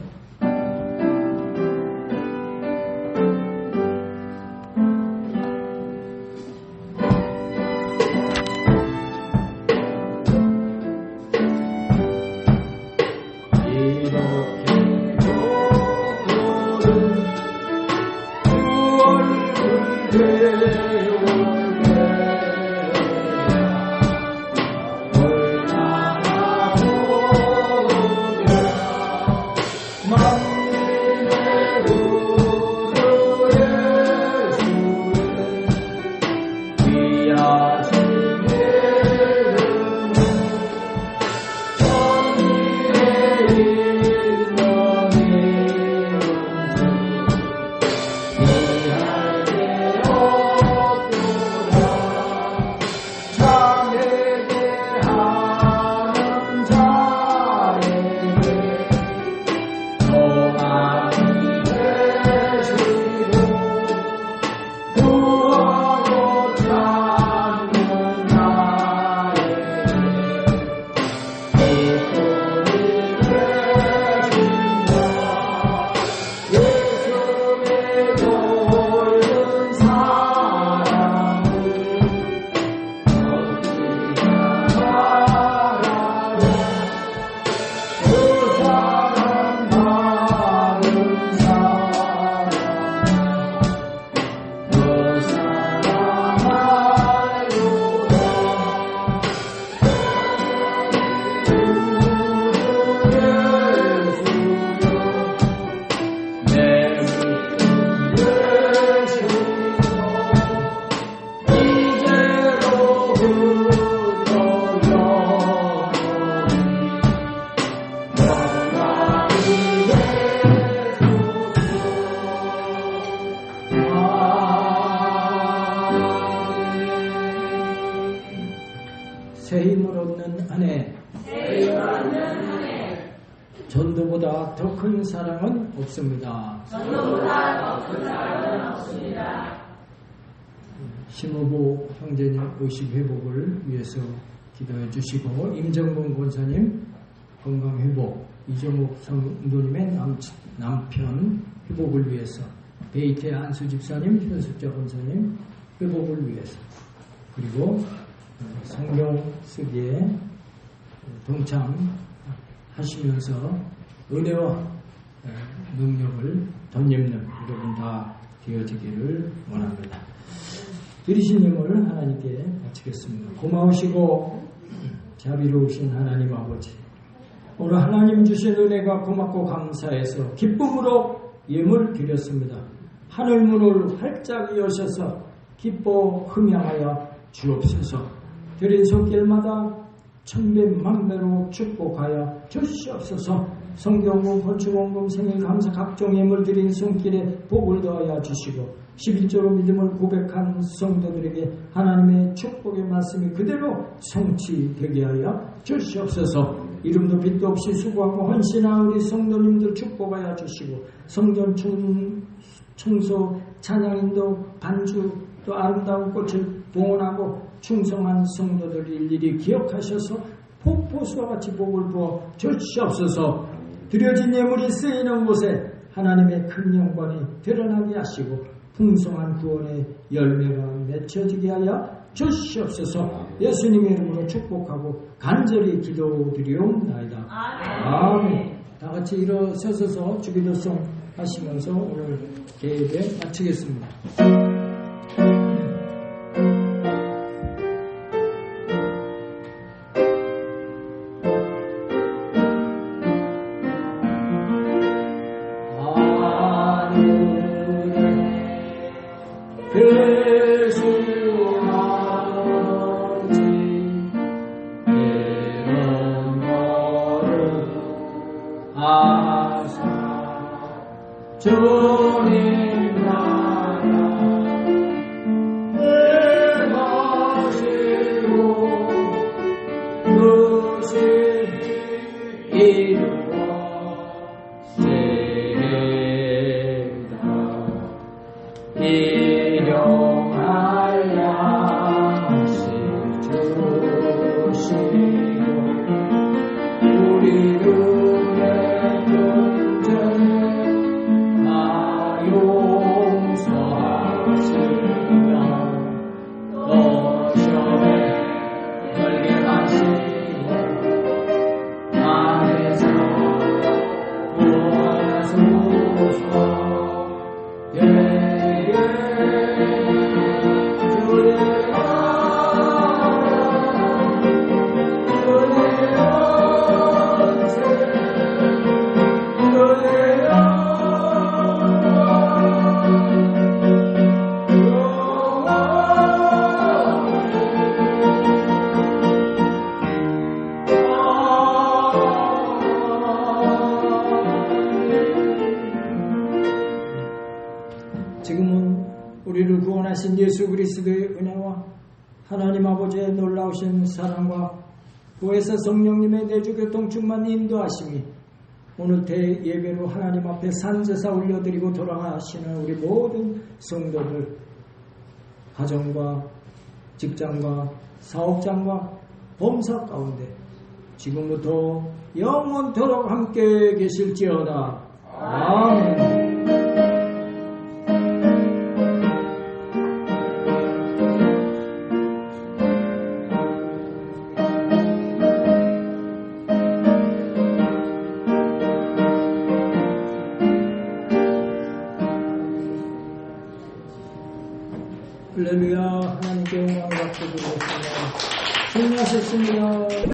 새 힘을 얻는 한 해, 전도보다 더 큰 사랑은 없습니다. 심호보 형제님 50회복을 위해서 기도해 주시고, 임정근 권사님 건강회복, 이정욱 성도님의 남편 회복을 위해서, 베이태 안수 집사님, 현숙자 권사님 회복을 위해서, 그리고 성경 쓰기에 동참하시면서 은혜와 능력을 덧입는 여러분 다 되어지기를 원합니다. 드리신 힘을 하나님께 바치겠습니다. 고마우시고 자비로우신 하나님 아버지, 오늘 하나님 주신 은혜가 고맙고 감사해서 기쁨으로 예물 드렸습니다. 하늘문을 활짝 여셔서 기뻐 흠양하여 주옵소서. 드린 손길마다 천배 만배로 축복하여 주시옵소서. 성경금, 건축원금, 생일 감사 각종 예물 드린 손길에 복을 더하여 주시고, 11조로 믿음을 고백한 성도들에게 하나님의 축복의 말씀이 그대로 성취되게 하여 주시옵소서. 이름도 빛도 없이 수고하고 헌신한 우리 성도님들 축복하여 주시고, 성전 청소, 찬양인도, 반주, 또 아름다운 꽃을 봉헌하고 충성한 성도들 일일이 기억하셔서 폭포수와 같이 복을 부어 주시옵소서. 드려진 예물이 쓰이는 곳에 하나님의 큰 영광이 드러나게 하시고 풍성한 구원의 열매가 맺혀지게 하여 주시옵소서. 예수님의 이름으로 축복하고 간절히 기도드리옵나이다. 아멘. 다 같이 일어서서 주기도송 하시면서 오늘 예배 마치겠습니다. 용서하시며 너셔에 열게 하시고 나에서 구원하소서. 지금은 우리를 구원하신 예수 그리스도의 은혜와 하나님 아버지의 놀라우신 사랑과 구에서 성령님의 내주교통 충만 인도하심이 오늘 대예배로 하나님 앞에 산제사 올려드리고 돌아가시는 우리 모든 성도들 가정과 직장과 사업장과 범사 가운데 지금부터 영원토록 함께 계실지어다. 아멘. 할렐루야. 하나님께 영광을 받고 드리겠습니다. 주님 하셨습니다.